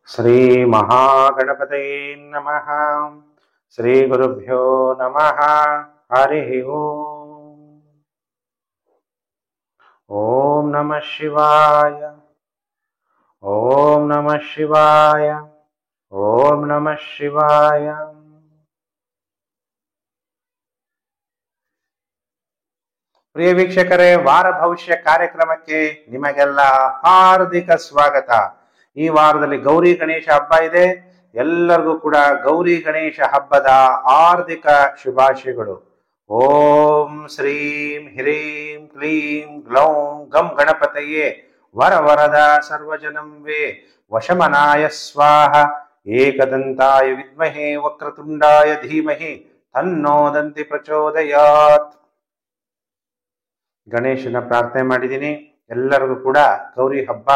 ಶ್ರೀ ಮಹಾಗಣಪತಯೇ ನಮಃ. ಶ್ರೀ ಗುರುಭ್ಯೋ ನಮಃ. ಹರಿ ಓಂ. ಓಂ ನಮಃ ಶಿವಾಯ. ಓಂ ನಮಃ ಶಿವಾಯ. ಓಂ ನಮಃ ಶಿವಾಯ. ಪ್ರಿಯ ವೀಕ್ಷಕರೇ, ವಾರ ಭವಿಷ್ಯ ಕಾರ್ಯಕ್ರಮಕ್ಕೆ ನಿಮಗೆಲ್ಲ ಹಾರ್ದಿಕ ಸ್ವಾಗತ. ಈ ವಾರದಲ್ಲಿ ಗೌರಿ ಗಣೇಶ ಹಬ್ಬ ಇದೆ. ಎಲ್ಲರಿಗೂ ಕೂಡ ಗೌರಿ ಗಣೇಶ ಹಬ್ಬದ ಹಾರ್ದಿಕ ಶುಭಾಶಯಗಳು. ಓಂ ಶ್ರೀಂ ಹ್ರೀಂ ಕ್ಲೀಂ ಗ್ಲೌಂ ಗಂ ಗಣಪತಯೇ ವರ ವರದ ಸರ್ವಜನಂ ವೇ ವಶಮನಾಯ ಸ್ವಾಹ. ಏಕದಂತಾಯ ವಿದ್ಮಹೇ ವಕ್ರತುಂಡಾಯ ಧೀಮಹಿ ತನ್ನೋ ದಂತಿ ಪ್ರಚೋದಯಾತ್. ಗಣೇಶನ ಪ್ರಾರ್ಥನೆ ಮಾಡಿದ್ದೀನಿ. ಎಲ್ಲರಿಗೂ ಕೂಡ ಗೌರಿ ಹಬ್ಬ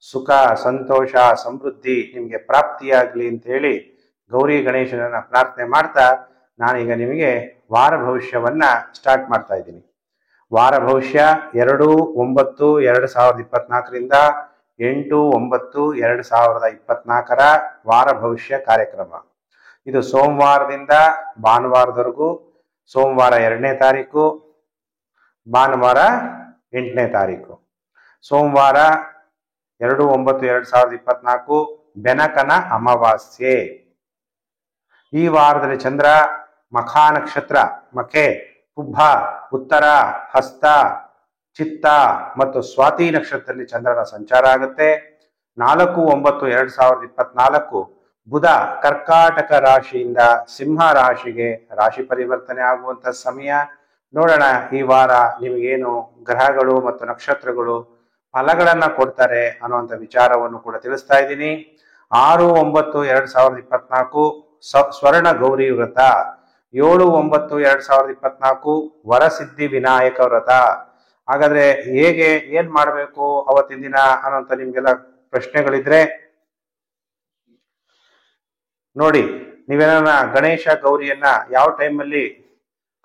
ಸುಖ ಸಂತೋಷ ಸಮೃದ್ಧಿ ನಿಮಗೆ ಪ್ರಾಪ್ತಿಯಾಗಲಿ ಅಂತ ಹೇಳಿ ಗೌರಿ ಗಣೇಶನನ್ನ ಪ್ರಾರ್ಥನೆ ಮಾಡ್ತಾ ನಾನೀಗ ನಿಮಗೆ ವಾರ ಭವಿಷ್ಯವನ್ನ ಸ್ಟಾರ್ಟ್ ಮಾಡ್ತಾ ಇದ್ದೀನಿ. ವಾರ ಭವಿಷ್ಯ 2/9/2024ರಿಂದ 8/9/2024 ವಾರ ಭವಿಷ್ಯ ಕಾರ್ಯಕ್ರಮ. ಇದು ಸೋಮವಾರದಿಂದ ಭಾನುವಾರದವರೆಗೂ. ಸೋಮವಾರ 2ನೇ ತಾರೀಕು, ಭಾನುವಾರ 8ನೇ ತಾರೀಕು. ಸೋಮವಾರ 2/9/2024 ಬೆನಕನ ಅಮಾವಾಸ್ಯೆ. ಈ ವಾರದಲ್ಲಿ ಚಂದ್ರ ಮಖಾ ನಕ್ಷತ್ರ, ಮಖೆ, ಪುಬ್ಬ, ಉತ್ತರ, ಹಸ್ತ, ಚಿತ್ತ ಮತ್ತು ಸ್ವಾತಿ ನಕ್ಷತ್ರದಲ್ಲಿ ಚಂದ್ರನ ಸಂಚಾರ ಆಗುತ್ತೆ. 4/9/2024 ಬುಧ ಕರ್ಕಾಟಕ ರಾಶಿಯಿಂದ ಸಿಂಹ ರಾಶಿಗೆ ರಾಶಿ ಪರಿವರ್ತನೆ ಆಗುವಂತ ಸಮಯ. ನೋಡೋಣ ಈ ವಾರ ನಿಮಗೇನು ಗ್ರಹಗಳು ಮತ್ತು ನಕ್ಷತ್ರಗಳು ಫಲಗಳನ್ನ ಕೊಡ್ತಾರೆ ಅನ್ನುವಂಥ ವಿಚಾರವನ್ನು ಕೂಡ ತಿಳಿಸ್ತಾ ಇದ್ದೀನಿ. 6/9/2024 ಸ್ವರ್ಣ ಗೌರಿ ವ್ರತ. 7/9/2024 ವರಸಿದ್ಧಿ ವಿನಾಯಕ ವ್ರತ. ಹಾಗಾದ್ರೆ ಹೇಗೆ ಏನ್ ಮಾಡ್ಬೇಕು ಅವತ್ತಿನ ದಿನ ಅನ್ನೋಂಥ ನಿಮ್ಗೆಲ್ಲ ಪ್ರಶ್ನೆಗಳಿದ್ರೆ ನೋಡಿ, ನೀವೇನ ಗಣೇಶ ಗೌರಿಯನ್ನ ಯಾವ ಟೈಮಲ್ಲಿ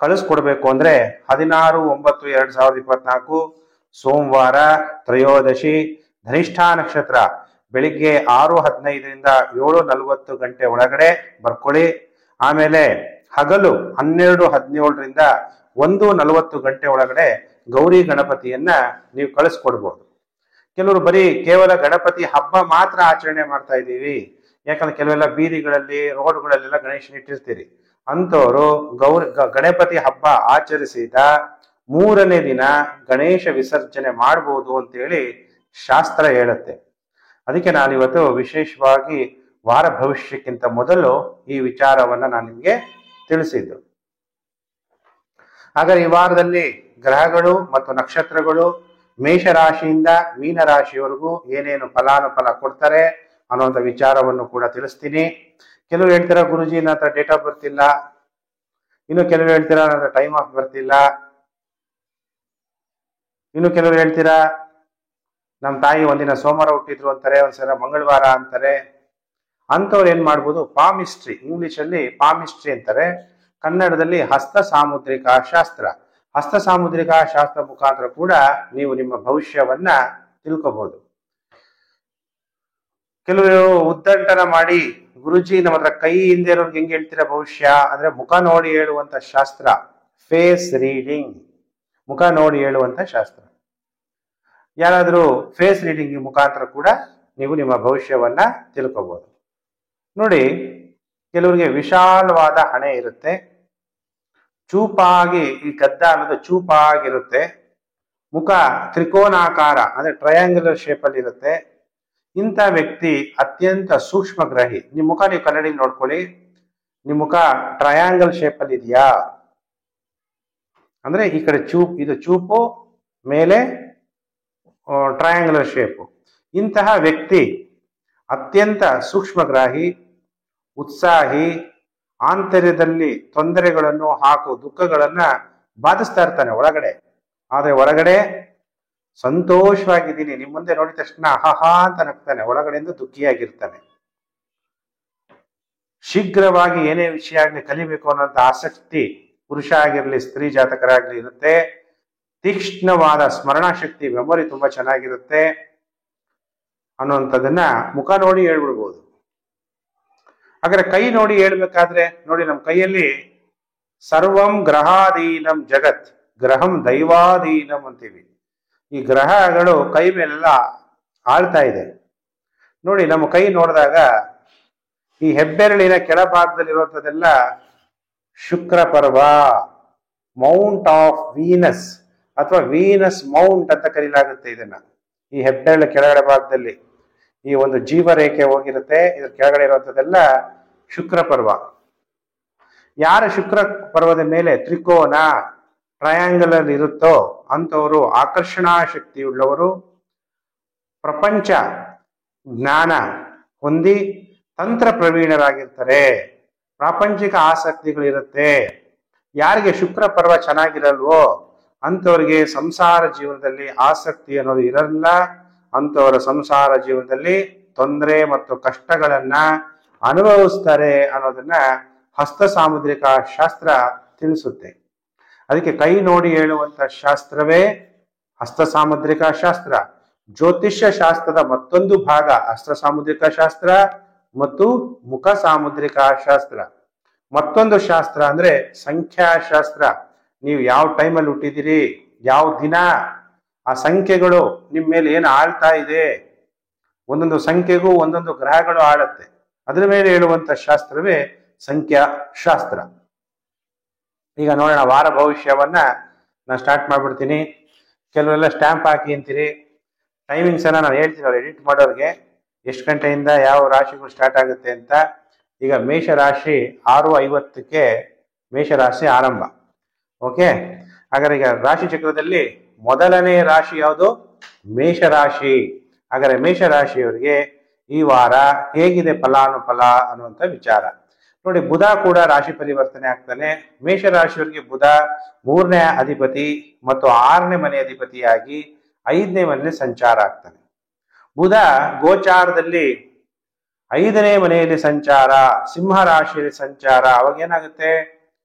ಕಳಿಸ್ಕೊಡ್ಬೇಕು ಅಂದ್ರೆ 16/9/2024 ಸೋಮವಾರ ತ್ರಯೋದಶಿ ಧನಿಷ್ಠಾ ನಕ್ಷತ್ರ ಬೆಳಿಗ್ಗೆ 6:15ರಿಂದ 7:40 ಗಂಟೆ ಒಳಗಡೆ ಬರ್ಕೊಳ್ಳಿ. ಆಮೇಲೆ ಹಗಲು 12:17ರಿಂದ 1:40 ಗಂಟೆ ಒಳಗಡೆ ಗೌರಿ ಗಣಪತಿಯನ್ನ ನೀವು ಕಳಿಸ್ಕೊಡ್ಬೋದು. ಕೆಲವರು ಬರೀ ಕೇವಲ ಗಣಪತಿ ಹಬ್ಬ ಮಾತ್ರ ಆಚರಣೆ ಮಾಡ್ತಾ ಇದ್ದೀವಿ, ಯಾಕಂದ್ರೆ ಕೆಲವೆಲ್ಲ ಬೀದಿಗಳಲ್ಲಿ ರೋಡ್ಗಳಲ್ಲೆಲ್ಲ ಗಣೇಶನ ಇಟ್ಟಿರ್ತೀರಿ. ಅಂಥವ್ರು ಗಣಪತಿ ಹಬ್ಬ ಆಚರಿಸಿದ 3ನೇ ದಿನ ಗಣೇಶ ವಿಸರ್ಜನೆ ಮಾಡ್ಬೋದು ಅಂತೇಳಿ ಶಾಸ್ತ್ರ ಹೇಳುತ್ತೆ. ಅದಕ್ಕೆ ನಾನಿವತ್ತು ವಿಶೇಷವಾಗಿ ವಾರ ಭವಿಷ್ಯಕ್ಕಿಂತ ಮೊದಲು ಈ ವಿಚಾರವನ್ನ ನಾನು ನಿಮಗೆ ತಿಳಿಸಿದ್ದು. ಹಾಗಾದ್ರೆ ಈ ವಾರದಲ್ಲಿ ಗ್ರಹಗಳು ಮತ್ತು ನಕ್ಷತ್ರಗಳು ಮೇಷರಾಶಿಯಿಂದ ಮೀನರಾಶಿಯವರೆಗೂ ಏನೇನು ಫಲಾನುಫಲ ಕೊಡ್ತಾರೆ ಅನ್ನುವಂಥ ವಿಚಾರವನ್ನು ಕೂಡ ತಿಳಿಸ್ತೀನಿ. ಕೆಲವರು ಹೇಳ್ತೀರಾ ಗುರುಜಿ ನನ್ನ ಹತ್ರ ಡೇಟ್ ಆಫ್ ಬರ್ತ್ ಇಲ್ಲ, ಇನ್ನು ಕೆಲವರು ಹೇಳ್ತೀರಾ ನನ್ನ ಹತ್ರ ಟೈಮ್ ಆಫ್ ಬರ್ತಿಲ್ಲ, ಇನ್ನು ಕೆಲವರು ಹೇಳ್ತೀರಾ ನಮ್ಮ ತಾಯಿ ಒಂದಿನ ಸೋಮವಾರ ಹುಟ್ಟಿದ್ರು ಅಂತಾರೆ, ಒಂದ್ಸಲ ಮಂಗಳವಾರ ಅಂತಾರೆ. ಅಂಥವ್ರು ಏನ್ ಮಾಡ್ಬೋದು, ಪಾಮಿಸ್ಟ್ರಿ, ಇಂಗ್ಲಿಷಲ್ಲಿ ಪಾಮಿಸ್ಟ್ರಿ ಅಂತಾರೆ, ಕನ್ನಡದಲ್ಲಿ ಹಸ್ತ ಸಾಮುದ್ರಿಕ ಶಾಸ್ತ್ರ. ಹಸ್ತ ಸಾಮುದ್ರಿಕ ಶಾಸ್ತ್ರ ಮುಖಾಂತರ ಕೂಡ ನೀವು ನಿಮ್ಮ ಭವಿಷ್ಯವನ್ನ ತಿಳ್ಕೋಬಹುದು. ಕೆಲವರು ಉದ್ದಂಟನ ಮಾಡಿ ಗುರುಜಿ ನಮ್ಮ ಹತ್ರ ಕೈ ಹಿಂದೆ ಇರೋರ್ಗೆ ಹೆಂಗೆ ಹೇಳ್ತೀರಾ ಭವಿಷ್ಯ ಅಂದ್ರೆ ಮುಖ ನೋಡಿ ಹೇಳುವಂತ ಶಾಸ್ತ್ರ, ಫೇಸ್ ರೀಡಿಂಗ್, ಮುಖ ನೋಡಿ ಹೇಳುವಂತ ಶಾಸ್ತ್ರ. ಯಾರಾದ್ರೂ ಫೇಸ್ ರೀಡಿಂಗ್ ಮುಖಾಂತರ ಕೂಡ ನೀವು ನಿಮ್ಮ ಭವಿಷ್ಯವನ್ನ ತಿಳ್ಕೋಬಹುದು. ನೋಡಿ, ಕೆಲವರಿಗೆ ವಿಶಾಲವಾದ ಹಣೆ ಇರುತ್ತೆ, ಚೂಪಾಗಿ, ಈ ಗದ್ದ ಅನ್ನೋದು ಚೂಪಾಗಿರುತ್ತೆ, ಮುಖ ತ್ರಿಕೋನಾಕಾರ ಅಂದ್ರೆ ಟ್ರಯಾಂಗ್ಯುಲರ್ ಶೇಪ್ ಅಲ್ಲಿ ಇರುತ್ತೆ. ಇಂಥ ವ್ಯಕ್ತಿ ಅತ್ಯಂತ ಸೂಕ್ಷ್ಮಗ್ರಾಹಿ. ನಿಮ್ಮ ಮುಖ ನೀವು ಕನ್ನಡಿ ನೋಡ್ಕೊಳ್ಳಿ, ನಿಮ್ಮ ಮುಖ ಟ್ರಯಾಂಗಲ್ ಶೇಪ್ ಅಲ್ಲಿ ಇದೆಯಾ ಅಂದ್ರೆ ಈ ಕಡೆ ಇದು ಚೂಪು, ಮೇಲೆ ಟ್ರಯಾಂಗ್ಯುಲರ್ ಶೇಪು. ಇಂತಹ ವ್ಯಕ್ತಿ ಅತ್ಯಂತ ಸೂಕ್ಷ್ಮಗ್ರಾಹಿ, ಉತ್ಸಾಹಿ, ಆಂತರ್ಯದಲ್ಲಿ ತೊಂದರೆಗಳನ್ನು ಹಾಗೂ ದುಃಖಗಳನ್ನ ಬಾಧಿಸ್ತಾ ಇರ್ತಾನೆ ಒಳಗಡೆ. ಆದ್ರೆ ಹೊರಗಡೆ ಸಂತೋಷವಾಗಿದ್ದೀನಿ, ನಿಮ್ಮ ಮುಂದೆ ನೋಡಿದ ತಕ್ಷಣ ಹಹಾ ಅಂತ ನಗ್ತಾನೆ, ಒಳಗಡೆಯಿಂದ ದುಃಖಿಯಾಗಿರ್ತಾನೆ. ಶೀಘ್ರವಾಗಿ ಏನೇ ವಿಷಯ ಆಗ್ಲಿ ಕಲಿಬೇಕು ಅನ್ನೋಂಥ ಆಸಕ್ತಿ ಪುರುಷ ಆಗಿರ್ಲಿ ಸ್ತ್ರೀ ಜಾತಕರಾಗ್ಲಿ ಇರುತ್ತೆ. ತೀಕ್ಷ್ಣವಾದ ಸ್ಮರಣಾ ಶಕ್ತಿ, ಮೆಮೊರಿ ತುಂಬಾ ಚೆನ್ನಾಗಿರುತ್ತೆ. ಅನ್ನುವಂಥದ್ದನ್ನ ಮುಖ ನೋಡಿ ಹೇಳ್ಬಿಡ್ಬೋದು. ಹಾಗಾದ್ರೆ ಕೈ ನೋಡಿ ಹೇಳ್ಬೇಕಾದ್ರೆ ನೋಡಿ, ನಮ್ಮ ಕೈಯಲ್ಲಿ ಸರ್ವಂ ಗ್ರಹಾಧೀನಂ ಜಗತ್, ಗ್ರಹಂ ದೈವಾಧೀನಂ ಅಂತೀವಿ. ಈ ಗ್ರಹಗಳು ಕೈ ಮೇಲೆಲ್ಲ ಆಳ್ತಾ ಇದೆ. ನೋಡಿ, ನಮ್ಮ ಕೈ ನೋಡಿದಾಗ ಈ ಹೆಬ್ಬೆರಳಿನ ಕೆಳಭಾಗದಲ್ಲಿರುವಂಥದ್ದೆಲ್ಲ ಶುಕ್ರ ಪರ್ವ, ಮೌಂಟ್ ಆಫ್ ವೀನಸ್ ಅಥವಾ ವೀನಸ್ ಮೌಂಟ್ ಅಂತ ಕರೀಲಾಗುತ್ತೆ ಇದನ್ನ. ಈ ಹೆಬ್ಬೆರಳ ಕೆಳಗಡೆ ಭಾಗದಲ್ಲಿ ಈ ಒಂದು ಜೀವರೇಖೆ ಹೋಗಿರುತ್ತೆ, ಇದ್ರ ಕೆಳಗಡೆ ಇರುವಂಥದ್ದೆಲ್ಲ ಶುಕ್ರ ಪರ್ವ. ಯಾರ ಶುಕ್ರ ಪರ್ವದ ಮೇಲೆ ತ್ರಿಕೋನ ಟ್ರಯಾಂಗಲ್ ಇರುತ್ತೋ ಅಂಥವರು ಆಕರ್ಷಣಾ ಶಕ್ತಿ ಉಳ್ಳವರು, ಪ್ರಪಂಚ ಜ್ಞಾನ ಹೊಂದಿ ತಂತ್ರ ಪ್ರವೀಣರಾಗಿರ್ತಾರೆ, ಪ್ರಾಪಂಚಿಕ ಆಸಕ್ತಿಗಳಿರುತ್ತೆ. ಯಾರಿಗೆ ಶುಕ್ರ ಪರ್ವ ಚೆನ್ನಾಗಿರಲ್ವೋ ಅಂಥವ್ರಿಗೆ ಸಂಸಾರ ಜೀವನದಲ್ಲಿ ಆಸಕ್ತಿ ಅನ್ನೋದು ಇರಲ್ಲ. ಅಂಥವರ ಸಂಸಾರ ಜೀವನದಲ್ಲಿ ತೊಂದರೆ ಮತ್ತು ಕಷ್ಟಗಳನ್ನ ಅನುಭವಿಸ್ತಾರೆ ಅನ್ನೋದನ್ನ ಹಸ್ತ ಸಾಮುದ್ರಿಕ ಶಾಸ್ತ್ರ ತಿಳಿಸುತ್ತೆ. ಅದಕ್ಕೆ ಕೈ ನೋಡಿ ಹೇಳುವಂತ ಶಾಸ್ತ್ರವೇ ಹಸ್ತ ಸಾಮುದ್ರಿಕ ಶಾಸ್ತ್ರ. ಜ್ಯೋತಿಷ್ಯ ಶಾಸ್ತ್ರದ ಮತ್ತೊಂದು ಭಾಗ ಹಸ್ತ ಸಾಮುದ್ರಿಕ ಶಾಸ್ತ್ರ ಮತ್ತು ಮುಖ ಸಾಮುದ್ರಿಕ ಶಾಸ್ತ್ರ. ಮತ್ತೊಂದು ಶಾಸ್ತ್ರ ಅಂದ್ರೆ ಸಂಖ್ಯಾಶಾಸ್ತ್ರ. ನೀವು ಯಾವ ಟೈಮಲ್ಲಿ ಹುಟ್ಟಿದಿರಿ, ಯಾವ ದಿನ, ಆ ಸಂಖ್ಯೆಗಳು ನಿಮ್ಮ ಮೇಲೆ ಏನು ಆಳ್ತಾ ಇದೆ, ಒಂದೊಂದು ಸಂಖ್ಯೆಗೂ ಒಂದೊಂದು ಗ್ರಹಗಳು ಆಳುತ್ತೆ. ಅದರ ಮೇಲೆ ಹೇಳುವಂತ ಶಾಸ್ತ್ರವೇ ಸಂಖ್ಯಾಶಾಸ್ತ್ರ. ಈಗ ನೋಡೋಣ, ವಾರ ಭವಿಷ್ಯವನ್ನ ನಾನು ಸ್ಟಾರ್ಟ್ ಮಾಡ್ಬಿಡ್ತೀನಿ. ಕೆಲವೆಲ್ಲ ಸ್ಟ್ಯಾಂಪ್ ಹಾಕಿ ಅಂತೀರಿ. ಟೈಮಿಂಗ್ಸ್ ಅನ್ನ ನಾನು ಹೇಳ್ತೀನಿ ಅವ್ರು ಎಡಿಟ್ ಮಾಡೋರಿಗೆ, ಎಷ್ಟು ಗಂಟೆಯಿಂದ ಯಾವ ರಾಶಿಗಳು ಸ್ಟಾರ್ಟ್ ಆಗುತ್ತೆ ಅಂತ. ಈಗ ಮೇಷರಾಶಿ 6:50ಕ್ಕೆ ಮೇಷರಾಶಿ ಆರಂಭ. ಓಕೆ, ಹಾಗಾದ್ರೆ ಈಗ ರಾಶಿ ಚಕ್ರದಲ್ಲಿ ಮೊದಲನೇ ರಾಶಿ ಯಾವುದು? ಮೇಷರಾಶಿ. ಹಾಗಾದ್ರೆ ಮೇಷರಾಶಿಯವರಿಗೆ ಈ ವಾರ ಹೇಗಿದೆ ಫಲಾನುಫಲ ಅನ್ನುವಂಥ ವಿಚಾರ ನೋಡಿ. ಬುಧ ಕೂಡ ರಾಶಿ ಪರಿವರ್ತನೆ ಆಗ್ತಾನೆ. ಮೇಷರಾಶಿಯವರಿಗೆ ಬುಧ 3ನೇ ಅಧಿಪತಿ ಮತ್ತು 6ನೇ ಮನೆ ಅಧಿಪತಿಯಾಗಿ 5ನೇ ಮನೆಯಲ್ಲಿ ಸಂಚಾರ ಆಗ್ತಾನೆ. ಬುಧ ಗೋಚಾರದಲ್ಲಿ 5ನೇ ಮನೆಯಲ್ಲಿ ಸಂಚಾರ, ಸಿಂಹ ರಾಶಿಯಲ್ಲಿ ಸಂಚಾರ. ಅವಾಗ ಏನಾಗುತ್ತೆ?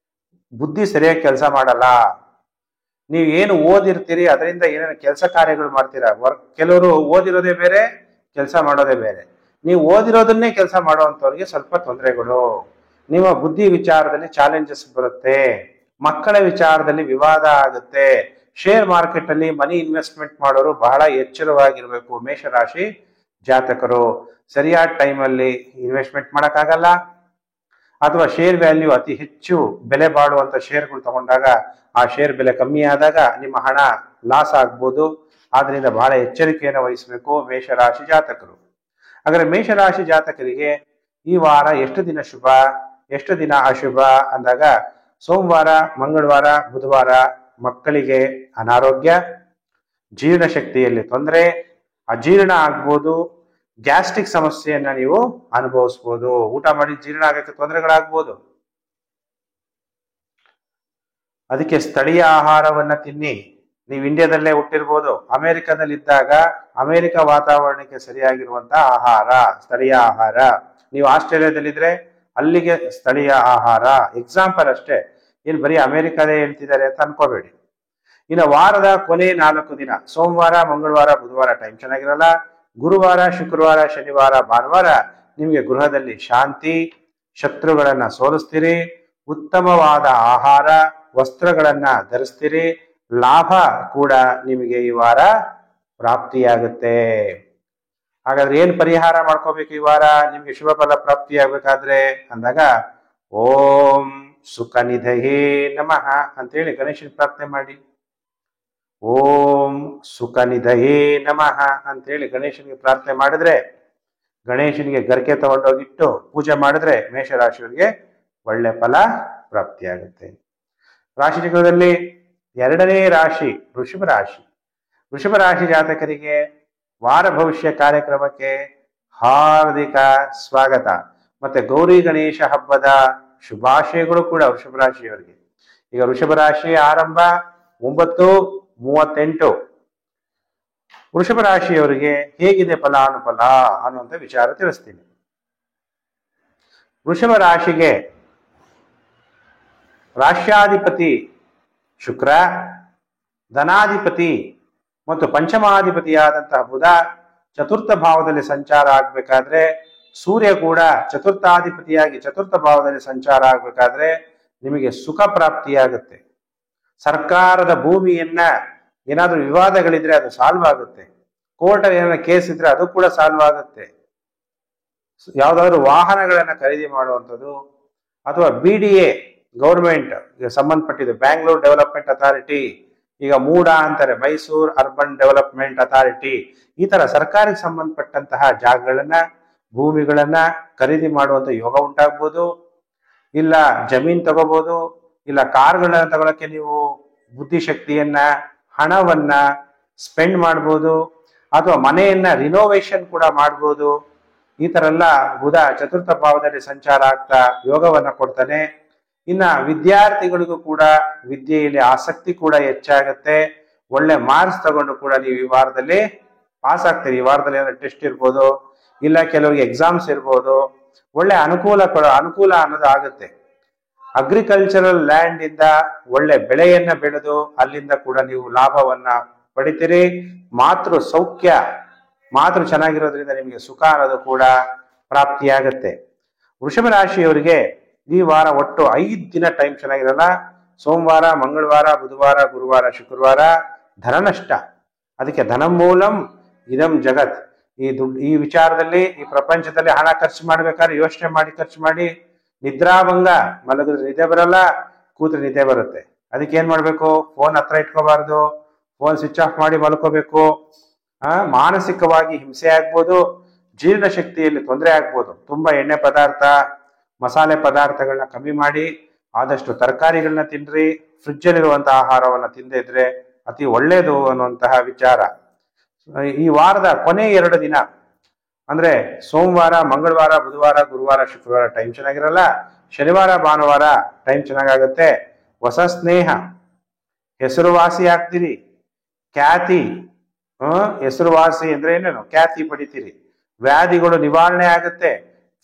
ಬುದ್ಧಿ ಸರಿಯಾಗಿ ಕೆಲಸ ಮಾಡಲ್ಲ. ನೀವು ಏನು ಓದಿರ್ತೀರಿ ಅದರಿಂದ ಏನೇನು ಕೆಲಸ ಕಾರ್ಯಗಳು ಮಾಡ್ತೀರಾ. ಕೆಲವರು ಓದಿರೋದೇ ಬೇರೆ, ಕೆಲಸ ಮಾಡೋದೇ ಬೇರೆ. ನೀವು ಓದಿರೋದನ್ನೇ ಕೆಲಸ ಮಾಡುವಂಥವ್ರಿಗೆ ಸ್ವಲ್ಪ ತೊಂದರೆಗಳು. ನಿಮ್ಮ ಬುದ್ಧಿ ವಿಚಾರದಲ್ಲಿ ಚಾಲೆಂಜಸ್ ಬರುತ್ತೆ. ಮಕ್ಕಳ ವಿಚಾರದಲ್ಲಿ ವಿವಾದ ಆಗುತ್ತೆ. ಶೇರ್ ಮಾರ್ಕೆಟ್ ಅಲ್ಲಿ ಮನಿ ಇನ್ವೆಸ್ಟ್ಮೆಂಟ್ ಮಾಡೋರು ಬಹಳ ಎಚ್ಚರವಾಗಿರ್ಬೇಕು. ಮೇಷರಾಶಿ ಜಾತಕರು ಸರಿಯಾದ ಟೈಮಲ್ಲಿ ಇನ್ವೆಸ್ಟ್ಮೆಂಟ್ ಮಾಡೋಕ್ಕಾಗಲ್ಲ, ಅಥವಾ ಶೇರ್ ವ್ಯಾಲ್ಯೂ ಅತಿ ಹೆಚ್ಚು ಬೆಲೆ ಬಾಳುವಂತ ಶೇರ್ಗಳು ತಗೊಂಡಾಗ ಆ ಶೇರ್ ಬೆಲೆ ಕಮ್ಮಿ ಆದಾಗ ನಿಮ್ಮ ಹಣ ಲಾಸ್ ಆಗ್ಬೋದು. ಆದ್ರಿಂದ ಬಹಳ ಎಚ್ಚರಿಕೆಯನ್ನು ವಹಿಸಬೇಕು ಮೇಷರಾಶಿ ಜಾತಕರು. ಹಾಗಾದ್ರೆ ಮೇಷರಾಶಿ ಜಾತಕರಿಗೆ ಈ ವಾರ ಎಷ್ಟು ದಿನ ಶುಭ, ಎಷ್ಟು ದಿನ ಅಶುಭ ಅಂದಾಗ, ಸೋಮವಾರ, ಮಂಗಳವಾರ, ಬುಧವಾರ ಮಕ್ಕಳಿಗೆ ಅನಾರೋಗ್ಯ, ಜೀರ್ಣಶಕ್ತಿಯಲ್ಲಿ ತೊಂದರೆ, ಅಜೀರ್ಣ ಆಗ್ಬೋದು, ಗ್ಯಾಸ್ಟ್ರಿಕ್ ಸಮಸ್ಯೆಯನ್ನ ನೀವು ಅನುಭವಿಸ್ಬೋದು. ಊಟ ಮಾಡಿ ಜೀರ್ಣ ಆಗಕ್ಕೆ ತೊಂದರೆಗಳಾಗ್ಬೋದು. ಅದಕ್ಕೆ ಸ್ಥಳೀಯ ಆಹಾರವನ್ನ ತಿನ್ನಿ. ನೀವು ಇಂಡಿಯಾದಲ್ಲೇ ಹುಟ್ಟಿರ್ಬೋದು, ಅಮೆರಿಕದಲ್ಲಿ ಇದ್ದಾಗ ಅಮೆರಿಕ ವಾತಾವರಣಕ್ಕೆ ಸರಿಯಾಗಿರುವಂತ ಆಹಾರ ಸ್ಥಳೀಯ ಆಹಾರ. ನೀವು ಆಸ್ಟ್ರೇಲಿಯಾದಲ್ಲಿದ್ರೆ ಅಲ್ಲಿಗೆ ಸ್ಥಳೀಯ ಆಹಾರ. ಎಕ್ಸಾಂಪಲ್ ಅಷ್ಟೇ, ಏನು ಬರೀ ಅಮೆರಿಕದೇ ಹೇಳ್ತಿದ್ದಾರೆ ಅಂತ ಅನ್ಕೋಬೇಡಿ. ಇನ್ನು ವಾರದ ಕೊನೆ 4 ದಿನ, ಸೋಮವಾರ, ಮಂಗಳವಾರ, ಬುಧವಾರ ಟೈಮ್ ಚೆನ್ನಾಗಿರಲ್ಲ. ಗುರುವಾರ, ಶುಕ್ರವಾರ, ಶನಿವಾರ, ಭಾನುವಾರ ನಿಮಗೆ ಗೃಹದಲ್ಲಿ ಶಾಂತಿ, ಶತ್ರುಗಳನ್ನ ಸೋಲಿಸ್ತೀರಿ, ಉತ್ತಮವಾದ ಆಹಾರ ವಸ್ತ್ರಗಳನ್ನ ಧರಿಸ್ತೀರಿ, ಲಾಭ ಕೂಡ ನಿಮಗೆ ಈ ವಾರ ಪ್ರಾಪ್ತಿಯಾಗುತ್ತೆ. ಹಾಗಾದ್ರೆ ಏನ್ ಪರಿಹಾರ ಮಾಡ್ಕೋಬೇಕು ಈ ವಾರ ನಿಮ್ಗೆ ಶುಭ ಫಲ ಪ್ರಾಪ್ತಿಯಾಗಬೇಕಾದ್ರೆ ಅಂದಾಗ, ಓಂ ಸುಖನಿಧಯೇ ನಮಃ ಅಂತೇಳಿ ಗಣೇಶನ ಪ್ರಾರ್ಥನೆ ಮಾಡಿ. ಓಂ ಸುಖನಿಧಯೇ ನಮಃ ಅಂತೇಳಿ ಗಣೇಶನಿಗೆ ಪ್ರಾರ್ಥನೆ ಮಾಡಿದ್ರೆ, ಗಣೇಶನಿಗೆ ಗರಿಕೆ ತಗೊಂಡೋಗಿಟ್ಟು ಪೂಜೆ ಮಾಡಿದ್ರೆ ಮೇಷರಾಶಿಯವರಿಗೆ ಒಳ್ಳೆ ಫಲ ಪ್ರಾಪ್ತಿಯಾಗುತ್ತೆ. ರಾಶಿ ಚಕ್ರದಲ್ಲಿ 2ನೇ ರಾಶಿ ವೃಷಭ ರಾಶಿ. ವೃಷಭ ರಾಶಿ ಜಾತಕರಿಗೆ ವಾರ ಭವಿಷ್ಯ ಕಾರ್ಯಕ್ರಮಕ್ಕೆ ಹಾರ್ದಿಕ ಸ್ವಾಗತ. ಮತ್ತೆ ಗೌರಿ ಗಣೇಶ ಹಬ್ಬದ ಶುಭಾಶಯಗಳು ಕೂಡ ವೃಷಭ ರಾಶಿಯವರಿಗೆ. ಈಗ ವೃಷಭ ರಾಶಿ ಆರಂಭ 9:38. ವೃಷಭ ರಾಶಿಯವರಿಗೆ ಹೇಗಿದೆ ಫಲಾನುಫಲ ಅನ್ನುವಂಥ ವಿಚಾರ ತಿಳಿಸ್ತೀನಿ. ವೃಷಭ ರಾಶಿಗೆ ರಾಶ್ಯಾಧಿಪತಿ ಶುಕ್ರ, ಧನಾಧಿಪತಿ ಮತ್ತು ಪಂಚಮಾಧಿಪತಿಯಾದಂತಹ ಬುಧ ಚತುರ್ಥ ಭಾವದಲ್ಲಿ ಸಂಚಾರ ಆಗ್ಬೇಕಾದ್ರೆ ಸೂರ್ಯ ಕೂಡ ಚತುರ್ಥಾಧಿಪತಿಯಾಗಿ ಚತುರ್ಥ ಭಾವದಲ್ಲಿ ಸಂಚಾರ ಆಗ್ಬೇಕಾದ್ರೆ ನಿಮಗೆ ಸುಖ ಪ್ರಾಪ್ತಿಯಾಗುತ್ತೆ. ಸರ್ಕಾರದ ಭೂಮಿಯನ್ನ ಏನಾದ್ರೂ ವಿವಾದಗಳಿದ್ರೆ ಅದು ಸಾಲ್ವ್ ಆಗುತ್ತೆ. ಕೋರ್ಟ್ ಏನಾದ್ರು ಕೇಸ್ ಇದ್ರೆ ಅದು ಕೂಡ ಸಾಲ್ವ್ ಆಗುತ್ತೆ. ಯಾವ್ದಾದ್ರು ವಾಹನಗಳನ್ನ ಖರೀದಿ ಮಾಡುವಂಥದ್ದು ಅಥವಾ BDA ಗೌರ್ಮೆಂಟ್ ಸಂಬಂಧಪಟ್ಟಿದ್ದು, ಬ್ಯಾಂಗ್ಳೂರ್ ಡೆವಲಪ್ಮೆಂಟ್ ಅಥಾರಿಟಿ, ಈಗ ಮೂಡ ಅಂತಾರೆ, ಮೈಸೂರು ಅರ್ಬನ್ ಡೆವಲಪ್ಮೆಂಟ್ ಅಥಾರಿಟಿ, ಈ ತರ ಸರ್ಕಾರಕ್ಕೆ ಸಂಬಂಧಪಟ್ಟಂತಹ ಜಾಗಗಳನ್ನ ಭೂಮಿಗಳನ್ನ ಖರೀದಿ ಮಾಡುವಂತ ಯೋಗ ಉಂಟಾಗ್ಬೋದು. ಇಲ್ಲ ಜಮೀನ್ ತಗೋಬಹುದು, ಇಲ್ಲ ಕಾರ್ಗಳನ್ನ ತಗೊಳಕ್ಕೆ ನೀವು ಬುದ್ಧಿಶಕ್ತಿಯನ್ನ ಹಣವನ್ನ ಸ್ಪೆಂಡ್ ಮಾಡ್ಬೋದು, ಅಥವಾ ಮನೆಯನ್ನ ರಿನೋವೇಷನ್ ಕೂಡ ಮಾಡ್ಬೋದು. ಈ ತರ ಎಲ್ಲ ಬುಧ ಚತುರ್ಥ ಭಾವದಲ್ಲಿ ಸಂಚಾರ ಆಗ್ತಾ ಯೋಗವನ್ನ ಕೊಡ್ತಾನೆ. ಇನ್ನ ವಿದ್ಯಾರ್ಥಿಗಳಿಗೂ ಕೂಡ ವಿದ್ಯೆಯಲ್ಲಿ ಆಸಕ್ತಿ ಕೂಡ ಹೆಚ್ಚಾಗತ್ತೆ. ಒಳ್ಳೆ ಮಾರ್ಕ್ಸ್ ತಗೊಂಡು ಕೂಡ ನೀವು ಈ ವಾರದಲ್ಲಿ ಪಾಸ್ ಆಗ್ತೀರಿ. ಈ ವಾರದಲ್ಲಿ ಏನಾದ್ರು ಟೆಸ್ಟ್ ಇರ್ಬೋದು, ಇಲ್ಲ ಕೆಲವರಿಗೆ ಎಕ್ಸಾಮ್ಸ್ ಇರ್ಬೋದು. ಒಳ್ಳೆ ಅನುಕೂಲ ಅನ್ನೋದು ಆಗುತ್ತೆ. ಅಗ್ರಿಕಲ್ಚರಲ್ ಲ್ಯಾಂಡ್ ಇಂದ ಒಳ್ಳೆ ಬೆಳೆಯನ್ನ ಬೆಳೆದು ಅಲ್ಲಿಂದ ಕೂಡ ನೀವು ಲಾಭವನ್ನ ಪಡಿತೀರಿ. ಮಾತೃ ಚೆನ್ನಾಗಿರೋದ್ರಿಂದ ನಿಮಗೆ ಸುಖ ಅನ್ನೋದು ಕೂಡ ಪ್ರಾಪ್ತಿಯಾಗತ್ತೆ. ವೃಷಭ ರಾಶಿಯವರಿಗೆ ಈ ವಾರ ಒಟ್ಟು 5 ದಿನ ಟೈಮ್ ಚೆನ್ನಾಗಿರಲ್ಲ. ಸೋಮವಾರ, ಮಂಗಳವಾರ, ಬುಧವಾರ, ಗುರುವಾರ, ಶುಕ್ರವಾರ ಧನ ನಷ್ಟ. ಅದಕ್ಕೆ ಧನಮೂಲಂ ಇದಂ ಜಗತ್. ಈ ವಿಚಾರದಲ್ಲಿ, ಈ ಪ್ರಪಂಚದಲ್ಲಿ ಹಣ ಖರ್ಚು ಮಾಡ್ಬೇಕಾದ್ರೆ ಯೋಚನೆ ಮಾಡಿ ಖರ್ಚು ಮಾಡಿ. ನಿದ್ರಾಭಂಗ, ಮಲಗಿದ್ರೆ ನಿದ್ದೆ ಬರಲ್ಲ, ಕೂತ್ರೆ ನಿದ್ದೆ ಬರುತ್ತೆ. ಅದಕ್ಕೆ ಏನ್ ಮಾಡ್ಬೇಕು? ಫೋನ್ ಹತ್ರ ಇಟ್ಕೋಬಾರ್ದು, ಫೋನ್ ಸ್ವಿಚ್ ಆಫ್ ಮಾಡಿ ಮಲ್ಕೋಬೇಕು. ಮಾನಸಿಕವಾಗಿ ಹಿಂಸೆ ಆಗ್ಬೋದು, ಜೀರ್ಣ ಶಕ್ತಿಯಲ್ಲಿ ತೊಂದರೆ ಆಗ್ಬೋದು. ತುಂಬಾ ಎಣ್ಣೆ ಪದಾರ್ಥ, ಮಸಾಲೆ ಪದಾರ್ಥಗಳನ್ನ ಕಮ್ಮಿ ಮಾಡಿ ಆದಷ್ಟು ತರಕಾರಿಗಳನ್ನ ತಿನ್ರಿ. ಫ್ರಿಡ್ಜ್ ಅಲ್ಲಿರುವಂತಹ ಆಹಾರವನ್ನ ತಿಂದೇ ಇದ್ರೆ ಅತಿ ಒಳ್ಳೇದು ಅನ್ನುವಂತಹ ವಿಚಾರ. ಈ ವಾರದ ಕೊನೆ 2 ದಿನ ಅಂದ್ರೆ ಸೋಮವಾರ, ಮಂಗಳವಾರ, ಬುಧವಾರ, ಗುರುವಾರ, ಶುಕ್ರವಾರ ಟೈಮ್ ಚೆನ್ನಾಗಿರಲ್ಲ. ಶನಿವಾರ, ಭಾನುವಾರ ಟೈಮ್ ಚೆನ್ನಾಗಾಗತ್ತೆ. ಹೊಸ ಸ್ನೇಹ, ಹೆಸರುವಾಸಿ ಆಗ್ತೀರಿ. ಖ್ಯಾತಿ, ಹೆಸರುವಾಸಿ ಅಂದ್ರೆ ಏನೇನು ಖ್ಯಾತಿ ಪಡಿತೀರಿ. ವ್ಯಾಧಿಗಳು ನಿವಾರಣೆ ಆಗುತ್ತೆ.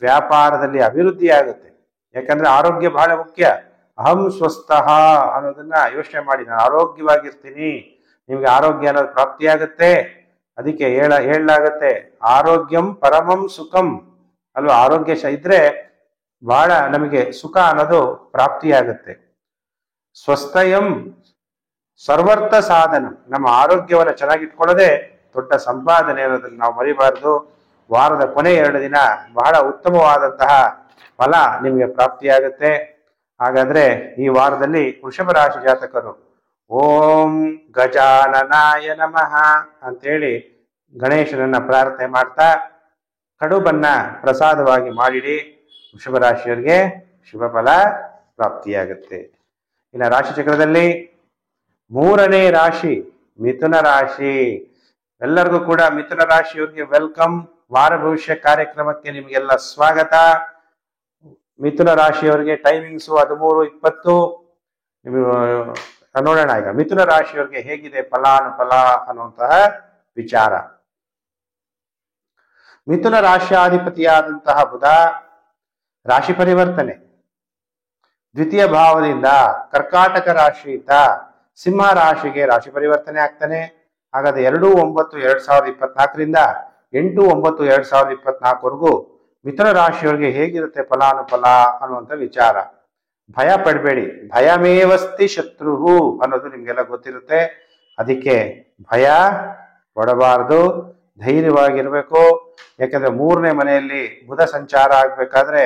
ವ್ಯಾಪಾರದಲ್ಲಿ ಅಭಿವೃದ್ಧಿ ಆಗುತ್ತೆ. ಯಾಕಂದ್ರೆ ಆರೋಗ್ಯ ಬಹಳ ಮುಖ್ಯ. ಅಹಂ ಸ್ವಸ್ಥಃ ಅನ್ನೋದನ್ನ ಯೋಚನೆ ಮಾಡಿ, ನಾನು ಆರೋಗ್ಯವಾಗಿರ್ತೀನಿ. ನಿಮ್ಗೆ ಆರೋಗ್ಯ ಅನ್ನೋದು ಪ್ರಾಪ್ತಿಯಾಗುತ್ತೆ. ಅದಕ್ಕೆ ಹೇಳಲಾಗತ್ತೆ, ಆರೋಗ್ಯಂ ಪರಮಂ ಸುಖಂ ಅಲ್ವಾ. ಆರೋಗ್ಯ ಇದ್ರೆ ಬಹಳ ನಮಗೆ ಸುಖ ಅನ್ನೋದು ಪ್ರಾಪ್ತಿಯಾಗುತ್ತೆ. ಸ್ವಸ್ಥಯಂ ಸರ್ವರ್ಥ ಸಾಧನ. ನಮ್ಮ ಆರೋಗ್ಯವನ್ನು ಚೆನ್ನಾಗಿಟ್ಕೊಳ್ಳೋದೇ ದೊಡ್ಡ ಸಂಪಾದನೆ ಅನ್ನೋದನ್ನ ನಾವು ಮರಿಬಾರ್ದು. ವಾರದ ಕೊನೆ 2 ದಿನ ಬಹಳ ಉತ್ತಮವಾದಂತಹ ಫಲ ನಿಮಗೆ ಪ್ರಾಪ್ತಿಯಾಗುತ್ತೆ. ಹಾಗಾದ್ರೆ ಈ ವಾರದಲ್ಲಿ ವೃಷಭ ರಾಶಿ ಜಾತಕರು ಓಂ ಗಜಾನನಾಯ ನಮಃ ಅಂತೇಳಿ ಗಣೇಶನನ್ನ ಪ್ರಾರ್ಥನೆ ಮಾಡ್ತಾ ಕಡುಬನ್ನ ಪ್ರಸಾದವಾಗಿ ಮಾಡಿಡಿ. ವೃಷಭ ರಾಶಿಯವರಿಗೆ ಶುಭ ಫಲ ಪ್ರಾಪ್ತಿಯಾಗುತ್ತೆ. ಇನ್ನು ರಾಶಿ ಚಕ್ರದಲ್ಲಿ 3ನೇ ರಾಶಿ ಮಿಥುನ ರಾಶಿ. ಎಲ್ಲರಿಗೂ ಕೂಡ ಮಿಥುನ ರಾಶಿಯವರಿಗೆ ವೆಲ್ಕಮ್. ವಾರ ಭವಿಷ್ಯ ಕಾರ್ಯಕ್ರಮಕ್ಕೆ ನಿಮಗೆಲ್ಲ ಸ್ವಾಗತ. ಮಿಥುನ ರಾಶಿಯವರಿಗೆ ಟೈಮಿಂಗ್ಸು 13:20. ನೋಡೋಣ ಈಗ ಮಿಥುನ ರಾಶಿಯವರಿಗೆ ಹೇಗಿದೆ ಫಲಾನುಫಲ ಅನ್ನುವಂತಹ ವಿಚಾರ. ಮಿಥುನ ರಾಶಿಯಾಧಿಪತಿಯಾದಂತಹ ಬುಧ ರಾಶಿ ಪರಿವರ್ತನೆ, ದ್ವಿತೀಯ ಭಾವದಿಂದ ಕರ್ಕಾಟಕ ರಾಶಿಯಿಂದ ಸಿಂಹ ರಾಶಿಗೆ ರಾಶಿ ಪರಿವರ್ತನೆ ಆಗ್ತಾನೆ. ಹಾಗಾದ್ರೆ 2/9/2024ರಿಂದ 8/9/2024ವರೆಗೂ ಮಿಥುನ ರಾಶಿಯವರಿಗೆ ಹೇಗಿರುತ್ತೆ ಫಲಾನುಫಲ ಅನ್ನುವಂಥ ವಿಚಾರ. ಭಯ ಪಡಬೇಡಿ, ಭಯಮೇವಸ್ತಿ ಶತ್ರು ಅನ್ನೋದು ನಿಮ್ಗೆಲ್ಲ ಗೊತ್ತಿರುತ್ತೆ. ಅದಕ್ಕೆ ಭಯ ಪಡಬಾರ್ದು, ಧೈರ್ಯವಾಗಿರ್ಬೇಕು. ಯಾಕಂದ್ರೆ 3ನೇ ಮನೆಯಲ್ಲಿ ಬುಧ ಸಂಚಾರ ಆಗ್ಬೇಕಾದ್ರೆ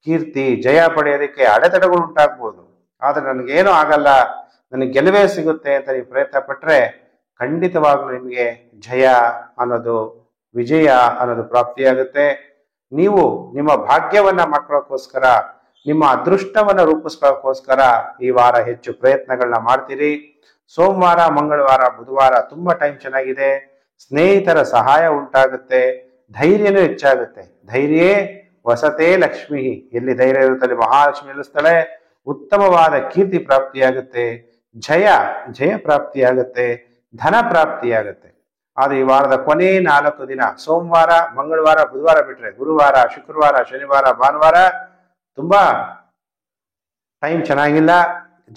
ಕೀರ್ತಿ ಜಯ ಪಡೆಯೋದಕ್ಕೆ ಅಡೆತಡೆಗಳು ಉಂಟಾಗ್ಬೋದು. ಆದ್ರೆ ನನಗೇನು ಆಗಲ್ಲ, ನನಗೆ ಗೆಲುವೇ ಸಿಗುತ್ತೆ ಅಂತ ನೀವು ಪ್ರಯತ್ನ ಪಟ್ರೆ ಖಂಡಿತವಾಗ್ಲೂ ನಿಮಗೆ ಜಯ ಅನ್ನೋದು, ವಿಜಯ ಅನ್ನೋದು ಪ್ರಾಪ್ತಿಯಾಗುತ್ತೆ. ನೀವು ನಿಮ್ಮ ಭಾಗ್ಯವನ್ನ ಮಾಡ್ಕೊಳ್ಳೋಕ್ಕೋಸ್ಕರ, ನಿಮ್ಮ ಅದೃಷ್ಟವನ್ನ ರೂಪಿಸ್ಕೊಳ್ಳೋಕ್ಕೋಸ್ಕರ ಈ ವಾರ ಹೆಚ್ಚು ಪ್ರಯತ್ನಗಳನ್ನ ಮಾಡ್ತೀರಿ. ಸೋಮವಾರ, ಮಂಗಳವಾರ, ಬುಧವಾರ ತುಂಬಾ ಟೈಮ್ ಚೆನ್ನಾಗಿದೆ. ಸ್ನೇಹಿತರ ಸಹಾಯ ಉಂಟಾಗುತ್ತೆ. ಧೈರ್ಯನೂ ಹೆಚ್ಚಾಗುತ್ತೆ. ಧೈರ್ಯೇ ವಸತೇ ಲಕ್ಷ್ಮಿ. ಎಲ್ಲಿ ಧೈರ್ಯ ಇರುತ್ತಲ್ಲಿ ಮಹಾಲಕ್ಷ್ಮಿ ನೆಲೆಸ್ತಾಳೆ. ಉತ್ತಮವಾದ ಕೀರ್ತಿ ಪ್ರಾಪ್ತಿಯಾಗುತ್ತೆ. ಜಯ ಪ್ರಾಪ್ತಿಯಾಗುತ್ತೆ. ಧನ ಪ್ರಾಪ್ತಿಯಾಗುತ್ತೆ. ಆದ್ರೆ ಈ ವಾರದ ಕೊನೆ 4 ದಿನ ಸೋಮವಾರ, ಮಂಗಳವಾರ, ಬುಧವಾರ ಬಿಟ್ರೆ ಗುರುವಾರ, ಶುಕ್ರವಾರ, ಶನಿವಾರ, ಭಾನುವಾರ ತುಂಬಾ ಟೈಮ್ ಚೆನ್ನಾಗಿಲ್ಲ.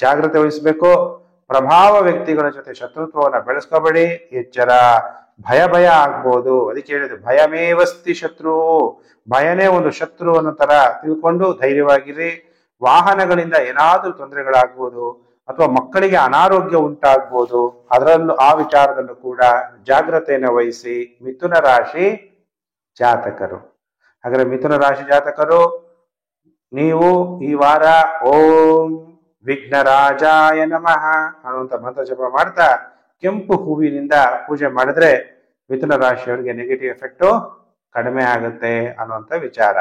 ಜಾಗ್ರತೆ ವಹಿಸಬೇಕು. ಪ್ರಭಾವ ವ್ಯಕ್ತಿಗಳ ಜೊತೆ ಶತ್ರುತ್ವವನ್ನು ಬೆಳೆಸ್ಕೋಬೇಡಿ. ಎಚ್ಚರ. ಭಯ ಆಗ್ಬೋದು. ಅದಕ್ಕೆ ಹೇಳಿದ್ರು ಭಯಮೇವಸ್ತಿ ಶತ್ರು, ಭಯನೇ ಒಂದು ಶತ್ರು ಅನ್ನೋ ತರ ತಿಳ್ಕೊಂಡು ಧೈರ್ಯವಾಗಿರಿ. ವಾಹನಗಳಿಂದ ಏನಾದ್ರೂ ತೊಂದರೆಗಳಾಗ್ಬೋದು, ಅಥವಾ ಮಕ್ಕಳಿಗೆ ಅನಾರೋಗ್ಯ ಉಂಟಾಗ್ಬೋದು, ಅದರಲ್ಲೂ ಆ ವಿಚಾರದಲ್ಲೂ ಕೂಡ ಜಾಗ್ರತೆಯನ್ನು ವಹಿಸಿ. ಮಿಥುನ ರಾಶಿ ಜಾತಕರು, ಹಾಗಾದ್ರೆ ಮಿಥುನ ರಾಶಿ ಜಾತಕರು ನೀವು ಈ ವಾರ ಓಂ ವಿಘ್ನರಾಜಾಯ ನಮಃ ಅನ್ನುವಂಥ ಮಂತ್ರ ಜಪ ಮಾಡ್ತಾ ಕೆಂಪು ಹೂವಿನಿಂದ ಪೂಜೆ ಮಾಡಿದ್ರೆ ಮಿಥುನ ರಾಶಿಯವರಿಗೆ ನೆಗೆಟಿವ್ ಎಫೆಕ್ಟು ಕಡಿಮೆ ಆಗುತ್ತೆ ಅನ್ನುವಂಥ ವಿಚಾರ.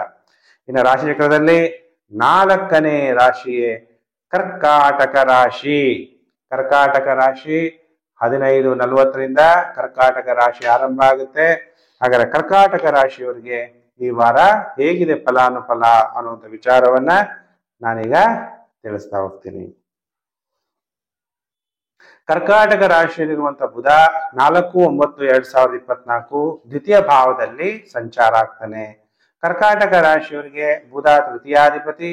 ಇನ್ನು ರಾಶಿ ಚಕ್ರದಲ್ಲಿ 4ನೇ ರಾಶಿಯೇ ಕರ್ಕಾಟಕ ರಾಶಿ. ಕರ್ಕಾಟಕ ರಾಶಿ 15:40 ಕರ್ಕಾಟಕ ರಾಶಿ ಆರಂಭ ಆಗುತ್ತೆ. ಹಾಗಾದ್ರೆ ಕರ್ಕಾಟಕ ರಾಶಿಯವರಿಗೆ ಈ ವಾರ ಹೇಗಿದೆ ಫಲಾನುಫಲ ಅನ್ನುವಂಥ ವಿಚಾರವನ್ನ ನಾನೀಗ ತಿಳಿಸ್ತಾ ಹೋಗ್ತೀನಿ. ಕರ್ಕಾಟಕ ರಾಶಿಯಲ್ಲಿರುವಂತ ಬುಧ 4-9-2024 ದ್ವಿತೀಯ ಭಾವದಲ್ಲಿ ಸಂಚಾರ ಆಗ್ತಾನೆ. ಕರ್ಕಾಟಕ ರಾಶಿಯವರಿಗೆ ಬುಧ ತೃತೀಯಾಧಿಪತಿ,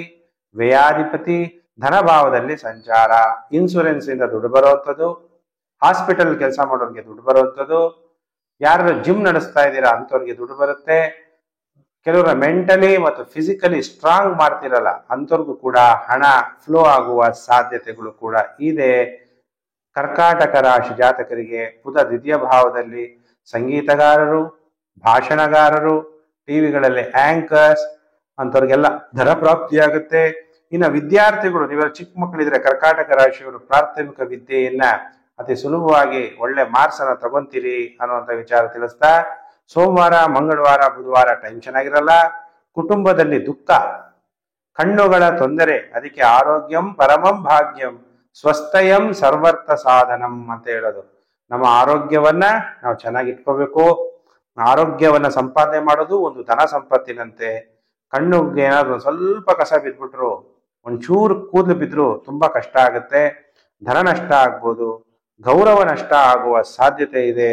ವ್ಯಯಾಧಿಪತಿ, ಧನಭಾವದಲ್ಲಿ ಸಂಚಾರ. ಇನ್ಸೂರೆನ್ಸ್ ಇಂದ ದುಡ್ಡು ಬರುವಂಥದ್ದು, ಹಾಸ್ಪಿಟಲ್ ಕೆಲಸ ಮಾಡೋರಿಗೆ ದುಡ್ಡು ಬರುವಂಥದ್ದು, ಯಾರು ಜಿಮ್ ನಡೆಸ್ತಾ ಇದ್ದೀರಾ ಅಂಥವ್ರಿಗೆ ದುಡ್ಡು ಬರುತ್ತೆ. ಕೆಲವರ ಮೆಂಟಲಿ ಮತ್ತು ಫಿಸಿಕಲಿ ಸ್ಟ್ರಾಂಗ್ ಮಾಡ್ತಿರಲ್ಲ ಅಂಥವ್ರಿಗೂ ಕೂಡ ಹಣ ಫ್ಲೋ ಆಗುವ ಸಾಧ್ಯತೆಗಳು ಕೂಡ ಇದೆ. ಕರ್ಕಾಟಕ ರಾಶಿ ಜಾತಕರಿಗೆ ಬುಧ ದ್ವಿತೀಯ ಭಾವದಲ್ಲಿ ಸಂಗೀತಗಾರರು, ಭಾಷಣಗಾರರು, ಟಿವಿಗಳಲ್ಲಿ ಆಂಕರ್ಸ್ ಅಂಥವ್ರಿಗೆಲ್ಲ ಧನ ಪ್ರಾಪ್ತಿಯಾಗುತ್ತೆ. ಇನ್ನು ವಿದ್ಯಾರ್ಥಿಗಳು, ನೀವೆಲ್ಲ ಚಿಕ್ಕ ಮಕ್ಕಳಿದ್ರೆ ಕರ್ಕಾಟಕ ರಾಶಿಯವರು ಪ್ರಾಥಮಿಕ ವಿದ್ಯೆಯನ್ನ ಅತಿ ಸುಲಭವಾಗಿ ಒಳ್ಳೆ ಮಾರ್ಕ್ಸ್ ಅನ್ನ ತಗೊಂತೀರಿ ಅನ್ನುವಂಥ ವಿಚಾರ ತಿಳಿಸ್ತಾ, ಸೋಮವಾರ, ಮಂಗಳವಾರ, ಬುಧವಾರ ಟೈಮ್ ಚೆನ್ನಾಗಿರಲ್ಲ. ಕುಟುಂಬದಲ್ಲಿ ದುಃಖ, ಕಣ್ಣುಗಳ ತೊಂದರೆ, ಅದಕ್ಕೆ ಆರೋಗ್ಯಂ ಪರಮಂ ಭಾಗ್ಯಂ ಸ್ವಸ್ಥಯಂ ಸರ್ವರ್ಥ ಸಾಧನಂ ಅಂತ ಹೇಳೋದು. ನಮ್ಮ ಆರೋಗ್ಯವನ್ನ ನಾವು ಚೆನ್ನಾಗಿ ಇಟ್ಕೋಬೇಕು. ಆರೋಗ್ಯವನ್ನ ಸಂಪಾದನೆ ಮಾಡೋದು ಒಂದು ಧನ ಸಂಪತ್ತಿನಂತೆ. ಕಣ್ಣುಗೆ ಏನಾದ್ರು ಸ್ವಲ್ಪ ಕಸ ಬಿದ್ಬಿಟ್ರು, ಒಂಚೂರು ಕೂದಲು ಬಿದ್ರು ತುಂಬಾ ಕಷ್ಟ ಆಗುತ್ತೆ, ಧನ ನಷ್ಟ ಆಗ್ಬೋದು, ಗೌರವ ನಷ್ಟ ಆಗುವ ಸಾಧ್ಯತೆ ಇದೆ.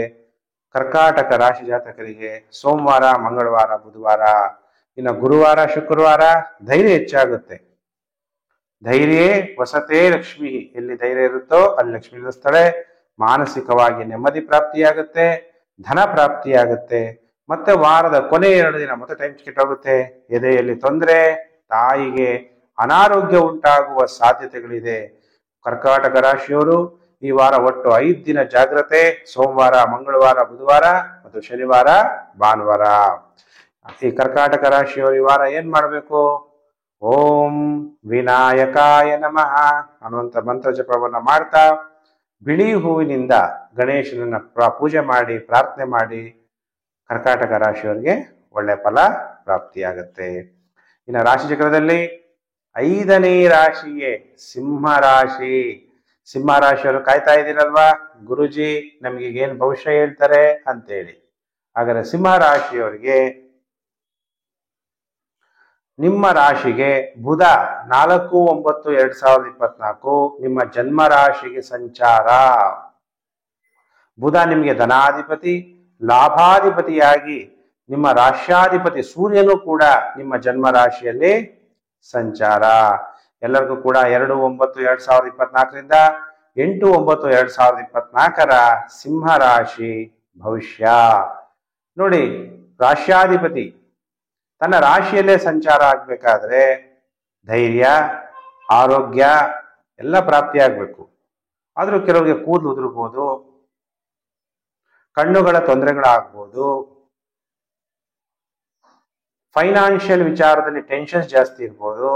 ಕರ್ಕಾಟಕ ರಾಶಿ ಜಾತಕರಿಗೆ ಸೋಮವಾರ, ಮಂಗಳವಾರ, ಬುಧವಾರ. ಇನ್ನು ಗುರುವಾರ, ಶುಕ್ರವಾರ ಧೈರ್ಯ ಹೆಚ್ಚಾಗುತ್ತೆ. ಧೈರ್ಯ ವಸತೆ ಲಕ್ಷ್ಮಿ, ಎಲ್ಲಿ ಧೈರ್ಯ ಇರುತ್ತೋ ಅಲ್ಲಿ ಲಕ್ಷ್ಮಿ ಇಳಿಸ್ತಾಳೆ. ಮಾನಸಿಕವಾಗಿ ನೆಮ್ಮದಿ ಪ್ರಾಪ್ತಿಯಾಗುತ್ತೆ, ಧನ ಪ್ರಾಪ್ತಿಯಾಗುತ್ತೆ. ಮತ್ತೆ ವಾರದ ಕೊನೆ 2 ದಿನ ಮತ್ತೆ ಟೈಮ್ ಕೆಟ್ಟೋಗುತ್ತೆ. ಎದೆಯಲ್ಲಿ ತೊಂದರೆ, ತಾಯಿಗೆ ಅನಾರೋಗ್ಯ ಉಂಟಾಗುವ ಸಾಧ್ಯತೆಗಳಿದೆ. ಕರ್ಕಾಟಕ ರಾಶಿಯವರು ಈ ವಾರ ಒಟ್ಟು 5 ದಿನ ಜಾಗ್ರತೆ. ಸೋಮವಾರ, ಮಂಗಳವಾರ, ಬುಧವಾರ ಮತ್ತು ಶನಿವಾರ, ಭಾನುವಾರ. ಈ ಕರ್ಕಾಟಕ ರಾಶಿಯವರು ಈ ವಾರ ಏನ್ ಮಾಡಬೇಕು? ಓಂ ವಿನಾಯಕಾಯ ನಮಃ ಅನ್ನುವಂಥ ಮಂತ್ರ ಜಪವನ್ನ ಮಾಡ್ತಾ ಬಿಳಿ ಹೂವಿನಿಂದ ಗಣೇಶನನ್ನ ಪೂಜೆ ಮಾಡಿ ಪ್ರಾರ್ಥನೆ ಮಾಡಿ ಕರ್ಕಾಟಕ ರಾಶಿಯವರಿಗೆ ಒಳ್ಳೆ ಫಲ ಪ್ರಾಪ್ತಿಯಾಗತ್ತೆ. ಇನ್ನು ರಾಶಿ ಚಕ್ರದಲ್ಲಿ 5ನೇ ರಾಶಿಯೇ ಸಿಂಹ ರಾಶಿ. ಸಿಂಹ ರಾಶಿಯವರು ಕಾಯ್ತಾ ಇದ್ದೀರಲ್ವಾ, ಗುರುಜಿ ನಮ್ಗೆ ಏನ್ ಭವಿಷ್ಯ ಹೇಳ್ತಾರೆ ಅಂತೇಳಿ. ಹಾಗಾದ್ರೆ ಸಿಂಹ ರಾಶಿಯವರಿಗೆ ನಿಮ್ಮ ರಾಶಿಗೆ ಬುಧ 4-9-2024 ನಿಮ್ಮ ಜನ್ಮ ರಾಶಿಗೆ ಸಂಚಾರ. ಬುಧ ನಿಮಗೆ ಧನಾಧಿಪತಿ, ಲಾಭಾಧಿಪತಿಯಾಗಿ ನಿಮ್ಮ ರಾಶ್ಯಾಧಿಪತಿ ಸೂರ್ಯನು ಕೂಡ ನಿಮ್ಮ ಜನ್ಮ ರಾಶಿಯಲ್ಲಿ ಸಂಚಾರ. ಎಲ್ಲರಿಗೂ ಕೂಡ 2-9-2024 8-9-2024 ಸಿಂಹ ರಾಶಿ ಭವಿಷ್ಯ. ನೋಡಿ, ರಾಶ್ಯಾಧಿಪತಿ ತನ್ನ ರಾಶಿಯಲ್ಲೇ ಸಂಚಾರ ಆಗ್ಬೇಕಾದ್ರೆ ಧೈರ್ಯ, ಆರೋಗ್ಯ ಎಲ್ಲ ಪ್ರಾಪ್ತಿಯಾಗಬೇಕು. ಆದ್ರೂ ಕೆಲವರಿಗೆ ಕೂದಲು ಉದುರ್ಬೋದು, ಕಣ್ಣುಗಳ ತೊಂದರೆಗಳಾಗ್ಬೋದು, ಫೈನಾನ್ಷಿಯಲ್ ವಿಚಾರದಲ್ಲಿ ಟೆನ್ಷನ್ಸ್ ಜಾಸ್ತಿ ಇರ್ಬೋದು,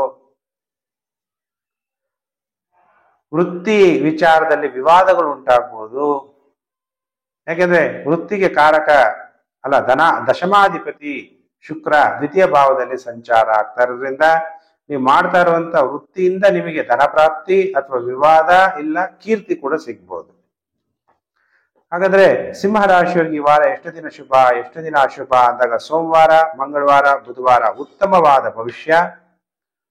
ವೃತ್ತಿ ವಿಚಾರದಲ್ಲಿ ವಿವಾದಗಳು ಉಂಟಾಗ್ಬೋದು. ಯಾಕೆಂದ್ರೆ ವೃತ್ತಿಗೆ ಕಾರಕ ಅಲ್ಲ, ದಶಮಾಧಿಪತಿ ಶುಕ್ರ ದ್ವಿತೀಯ ಭಾವದಲ್ಲಿ ಸಂಚಾರ ಆಗ್ತಾ ಇರೋದ್ರಿಂದ ನೀವು ಮಾಡ್ತಾ ಇರುವಂತ ವೃತ್ತಿಯಿಂದ ನಿಮಗೆ ಧನ ಪ್ರಾಪ್ತಿ ಅಥವಾ ವಿವಾದ ಇಲ್ಲ ಕೀರ್ತಿ ಕೂಡ ಸಿಗ್ಬೋದು. ಹಾಗಾದ್ರೆ ಸಿಂಹ ರಾಶಿಯವರಿಗೆ ಈ ವಾರ ಎಷ್ಟು ದಿನ ಶುಭ, ಎಷ್ಟು ದಿನ ಅಶುಭ ಅಂದಾಗ ಸೋಮವಾರ, ಮಂಗಳವಾರ, ಬುಧವಾರ ಉತ್ತಮವಾದ ಭವಿಷ್ಯ,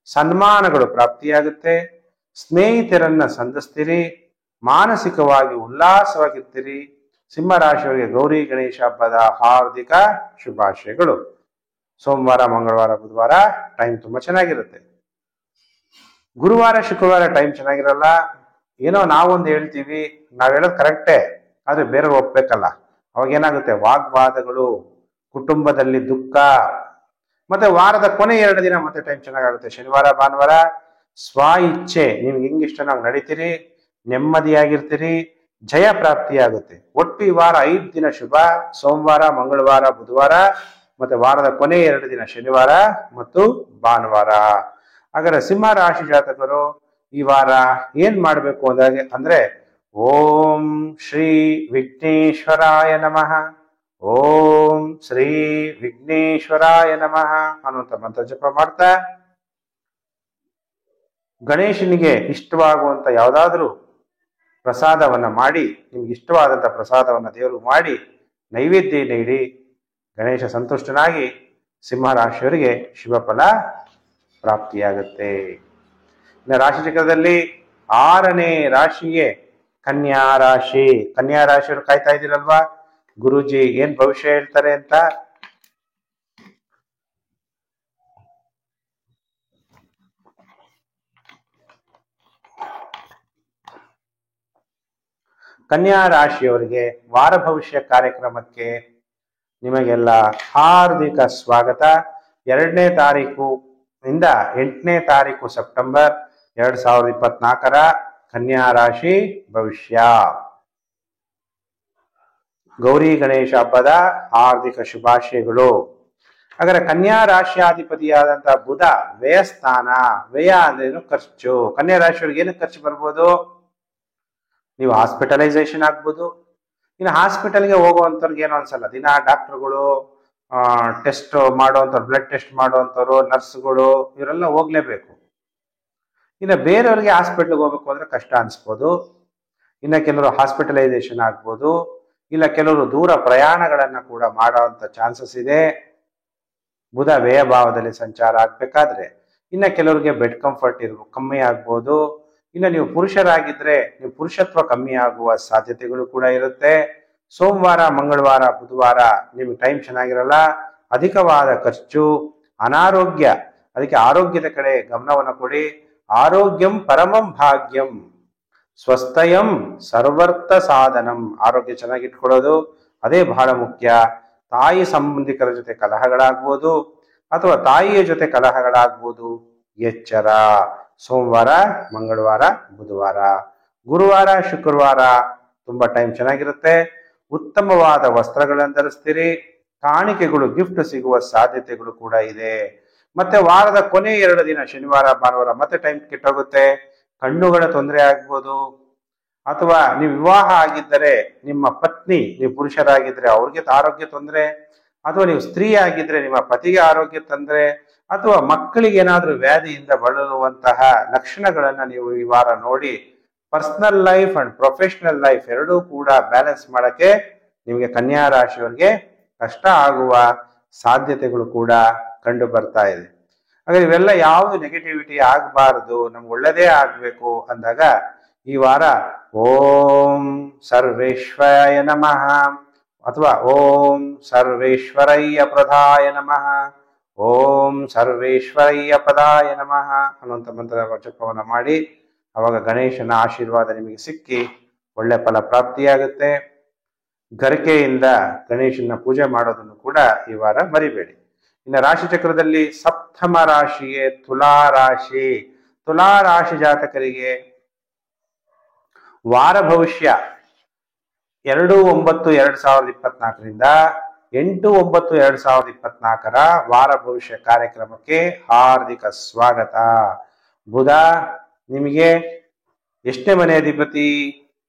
ಸನ್ಮಾನಗಳು ಪ್ರಾಪ್ತಿಯಾಗುತ್ತೆ, ಸ್ನೇಹಿತರನ್ನ ಸಂಧಿಸ್ತೀರಿ, ಮಾನಸಿಕವಾಗಿ ಉಲ್ಲಾಸವಾಗಿರ್ತೀರಿ. ಸಿಂಹ ರಾಶಿಯವರಿಗೆ ಗೌರಿ ಗಣೇಶ ಹಬ್ಬದ ಹಾರ್ದಿಕ ಶುಭಾಶಯಗಳು. ಸೋಮವಾರ, ಮಂಗಳವಾರ, ಬುಧವಾರ ಟೈಮ್ ತುಂಬಾ ಚೆನ್ನಾಗಿರುತ್ತೆ. ಗುರುವಾರ, ಶುಕ್ರವಾರ ಟೈಮ್ ಚೆನ್ನಾಗಿರಲ್ಲ. ಏನೋ ನಾವೊಂದು ಹೇಳ್ತೀವಿ, ನಾವ್ ಹೇಳೋದು ಕರೆಕ್ಟೇ, ಆದ್ರೆ ಬೇರೆಯವ್ರು ಒಪ್ಬೇಕಲ್ಲ. ಅವಾಗೇನಾಗುತ್ತೆ? ವಾಗ್ವಾದಗಳು, ಕುಟುಂಬದಲ್ಲಿ ದುಃಖ. ಮತ್ತೆ ವಾರದ ಕೊನೆ 2 ದಿನ ಮತ್ತೆ ಟೈಮ್ ಚೆನ್ನಾಗಾಗುತ್ತೆ. ಶನಿವಾರ ಭಾನುವಾರ ಸ್ವ ಇಚ್ಛೆ, ನಿಮ್ಗೆ ಹೆಂಗಿಷ್ಟ ನಾವು ನಡೀತೀರಿ, ನೆಮ್ಮದಿಯಾಗಿರ್ತೀರಿ, ಜಯ ಪ್ರಾಪ್ತಿಯಾಗುತ್ತೆ. ಒಟ್ಟು ಈ ವಾರ 5 ದಿನ ಶುಭ. ಸೋಮವಾರ, ಮಂಗಳವಾರ, ಬುಧವಾರ, ಮತ್ತೆ ವಾರದ ಕೊನೆ 2 ದಿನ ಶನಿವಾರ ಮತ್ತು ಭಾನುವಾರ. ಹಾಗಾದ್ರೆ ಸಿಂಹ ರಾಶಿ ಜಾತಕರು ಈ ವಾರ ಏನ್ ಮಾಡ್ಬೇಕು ಅಂದ್ರೆ ಓಂ ಶ್ರೀ ವಿಘ್ನೇಶ್ವರಾಯ ನಮಃ, ಓಂ ಶ್ರೀ ವಿಘ್ನೇಶ್ವರಾಯ ನಮಃ ಅನ್ನುವಂಥ ಮಂತ್ರ ಜಪ ಮಾಡ್ತಾ ಗಣೇಶನಿಗೆ ಇಷ್ಟವಾಗುವಂತ ಯಾವುದಾದ್ರೂ ಪ್ರಸಾದವನ್ನ ಮಾಡಿ, ನಿಮ್ಗೆ ಇಷ್ಟವಾದಂಥ ಪ್ರಸಾದವನ್ನ ದೇವರಿಗೆ ಮಾಡಿ ನೈವೇದ್ಯ ನೀಡಿ ಗಣೇಶ ಸಂತುಷ್ಟನಾಗಿ ಸಿಂಹರಾಶಿಯವರಿಗೆ ಶುಭ ಫಲ ಪ್ರಾಪ್ತಿಯಾಗುತ್ತೆ. ಇನ್ನು ರಾಶಿ ಚಕ್ರದಲ್ಲಿ 6ನೇ ರಾಶಿಗೆ ಕನ್ಯಾ ರಾಶಿ. ಕನ್ಯಾ ರಾಶಿಯವರು ಕಾಯ್ತಾ ಇದ್ದೀರಲ್ವಾ, ಗುರೂಜಿ ಏನ್ ಭವಿಷ್ಯ ಹೇಳ್ತಾರೆ ಅಂತ. ಕನ್ಯಾ ರಾಶಿಯವರಿಗೆ ವಾರ ಭವಿಷ್ಯ ಕಾರ್ಯಕ್ರಮಕ್ಕೆ ನಿಮಗೆಲ್ಲ ಹಾರ್ದಿಕ ಸ್ವಾಗತ. 2ನೇ ತಾರೀಕು ಇಂದ 8ನೇ ತಾರೀಕು ಸೆಪ್ಟೆಂಬರ್ 2024 ಕನ್ಯಾ ರಾಶಿ ಭವಿಷ್ಯ. ಗೌರಿ ಗಣೇಶ ಹಬ್ಬದ ಹಾರ್ದಿಕ ಶುಭಾಶಯಗಳು. ಹಾಗಾದ್ರೆ ಕನ್ಯಾ ರಾಶಿಯಾಧಿಪತಿಯಾದಂತಹ ಬುಧ ವ್ಯಯಸ್ಥಾನ. ವ್ಯಯ ಅಂದ್ರೇನು? ಖರ್ಚು. ಕನ್ಯಾ ರಾಶಿಯವರಿಗೆ ಏನು ಖರ್ಚು ಬರ್ಬೋದು? ನೀವು ಹಾಸ್ಪಿಟಲೈಸೇಷನ್ ಆಗ್ಬೋದು. ಇನ್ನು ಹಾಸ್ಪಿಟಲ್ಗೆ ಹೋಗುವಂಥವ್ರಿಗೆ ಏನೋ ಅನ್ಸಲ್ಲ, ದಿನ ಡಾಕ್ಟರ್ಗಳು ಟೆಸ್ಟ್ ಮಾಡುವಂಥವ್ರು, ಬ್ಲಡ್ ಟೆಸ್ಟ್ ಮಾಡುವಂಥವ್ರು, ನರ್ಸ್ಗಳು ಇವರೆಲ್ಲ ಹೋಗ್ಲೇಬೇಕು. ಇನ್ನು ಬೇರೆಯವ್ರಿಗೆ ಹಾಸ್ಪಿಟ್ಲ್ಗೆ ಹೋಗ್ಬೇಕು ಅಂದ್ರೆ ಕಷ್ಟ ಅನ್ಸ್ಬೋದು. ಇನ್ನು ಕೆಲವರು ಹಾಸ್ಪಿಟಲೈಸೇಷನ್ ಆಗ್ಬೋದು, ಇಲ್ಲ ಕೆಲವರು ದೂರ ಪ್ರಯಾಣಗಳನ್ನ ಕೂಡ ಮಾಡುವಂತ ಚಾನ್ಸಸ್ ಇದೆ ಬುಧ ವ್ಯಯ ಭಾವದಲ್ಲಿ ಸಂಚಾರ ಆಗ್ಬೇಕಾದ್ರೆ. ಇನ್ನು ಕೆಲವರಿಗೆ ಬೆಡ್ ಕಂಫರ್ಟ್ ಕಮ್ಮಿ ಆಗ್ಬೋದು. ಇನ್ನು ನೀವು ಪುರುಷರಾಗಿದ್ರೆ ನೀವು ಪುರುಷತ್ವ ಕಮ್ಮಿ ಆಗುವ ಸಾಧ್ಯತೆಗಳು ಕೂಡ ಇರುತ್ತೆ. ಸೋಮವಾರ, ಮಂಗಳವಾರ, ಬುಧವಾರ ನಿಮ್ಗೆ ಟೈಮ್ ಚೆನ್ನಾಗಿರಲ್ಲ. ಅಧಿಕವಾದ ಖರ್ಚು, ಅನಾರೋಗ್ಯ. ಅದಕ್ಕೆ ಆರೋಗ್ಯದ ಕಡೆ ಗಮನವನ್ನು ಕೊಡಿ. ಆರೋಗ್ಯಂ ಪರಮಂ ಭಾಗ್ಯಂ, ಸ್ವಸ್ಥಯಂ ಸರ್ವರ್ಥ ಸಾಧನಂ. ಆರೋಗ್ಯ ಚೆನ್ನಾಗಿಟ್ಕೊಳ್ಳೋದು ಅದೇ ಬಹಳ ಮುಖ್ಯ. ತಾಯಿ ಸಂಬಂಧಿಕರ ಜೊತೆ ಕಲಹಗಳಾಗ್ಬೋದು ಅಥವಾ ತಾಯಿಯ ಜೊತೆ ಕಲಹಗಳಾಗ್ಬೋದು. ಎಚ್ಚರ. ಸೋಮವಾರ, ಮಂಗಳವಾರ, ಬುಧವಾರ. ಗುರುವಾರ, ಶುಕ್ರವಾರ ತುಂಬಾ ಟೈಮ್ ಚೆನ್ನಾಗಿರುತ್ತೆ. ಉತ್ತಮವಾದ ವಸ್ತ್ರಗಳನ್ನು ಧರಿಸ್ತೀರಿ. ಕಾಣಿಕೆಗಳು, ಗಿಫ್ಟ್ ಸಿಗುವ ಸಾಧ್ಯತೆಗಳು ಕೂಡ ಇದೆ. ಮತ್ತೆ ವಾರದ ಕೊನೆ 2 ದಿನ ಶನಿವಾರ, ಭಾನುವಾರ ಮತ್ತೆ ಟೈಮ್ ಕೆಟ್ಟೋಗುತ್ತೆ. ಕಣ್ಣುಗಳ ತೊಂದರೆ ಆಗ್ಬೋದು. ಅಥವಾ ನೀವು ವಿವಾಹ ಆಗಿದ್ದರೆ ನಿಮ್ಮ ಪತ್ನಿ, ನೀವು ಪುರುಷರಾಗಿದ್ರೆ ಅವ್ರಿಗೆ ಆರೋಗ್ಯ ತೊಂದರೆ, ಅಥವಾ ನೀವು ಸ್ತ್ರೀ ಆಗಿದ್ರೆ ನಿಮ್ಮ ಪತಿಗೆ ಆರೋಗ್ಯ ತೊಂದರೆ, ಅಥವಾ ಮಕ್ಕಳಿಗೆ ಏನಾದ್ರೂ ವ್ಯಾಧಿಯಿಂದ ಬಳಲುವಂತಹ ಲಕ್ಷಣಗಳನ್ನ ನೀವು ಈ ವಾರ ನೋಡಿ personal life and professional life ಎರಡೂ ಕೂಡ ಬ್ಯಾಲೆನ್ಸ್ ಮಾಡಕ್ಕೆ ನಿಮಗೆ ಕನ್ಯಾ ರಾಶಿಯವರಿಗೆ ಕಷ್ಟ ಆಗುವ ಸಾಧ್ಯತೆಗಳು ಕೂಡ ಕಂಡು ಬರ್ತಾ ಇದೆ. ಹಾಗೆ ಇವೆಲ್ಲ ಯಾವುದು ನೆಗೆಟಿವಿಟಿ ಆಗಬಾರದು, ನಮ್ಗೆ ಒಳ್ಳೆದೇ ಆಗ್ಬೇಕು ಅಂದಾಗ ಈ ವಾರ ಓಂ ಸರ್ವೇಶ್ವರಾಯ ನಮಃ ಅಥವಾ ಓಂ ಸರ್ವೇಶ್ವರಯ್ಯ ಪ್ರದಾಯ ನಮಃ, ಓಂ ಸರ್ವೇಶ್ವರಯ್ಯ ಪದಾಯ ನಮಃ ಅನ್ನುವಂಥ ಮಂತ್ರ ಜಪವನ್ನು ಮಾಡಿ ಅವಾಗ ಗಣೇಶನ ಆಶೀರ್ವಾದ ನಿಮಗೆ ಸಿಕ್ಕಿ ಒಳ್ಳೆ ಫಲ ಪ್ರಾಪ್ತಿಯಾಗುತ್ತೆ. ಗರಿಕೆಯಿಂದ ಗಣೇಶನ ಪೂಜೆ ಮಾಡೋದನ್ನು ಕೂಡ ಈ ವಾರ ಮರಿಬೇಡಿ. ಇನ್ನು ರಾಶಿ ಚಕ್ರದಲ್ಲಿ 7ಮ ರಾಶಿಯೇ ತುಲಾ ರಾಶಿ. ತುಲಾ ರಾಶಿ ಜಾತಕರಿಗೆ ವಾರ ಭವಿಷ್ಯ 2/9/2024ರಿಂದ 8/9/2024 ವಾರ ಭವಿಷ್ಯ ಕಾರ್ಯಕ್ರಮಕ್ಕೆ ಹಾರ್ದಿಕ ಸ್ವಾಗತ. ಬುಧ ನಿಮಗೆ ಎಷ್ಟನೇ ಮನೆ ಅಧಿಪತಿ?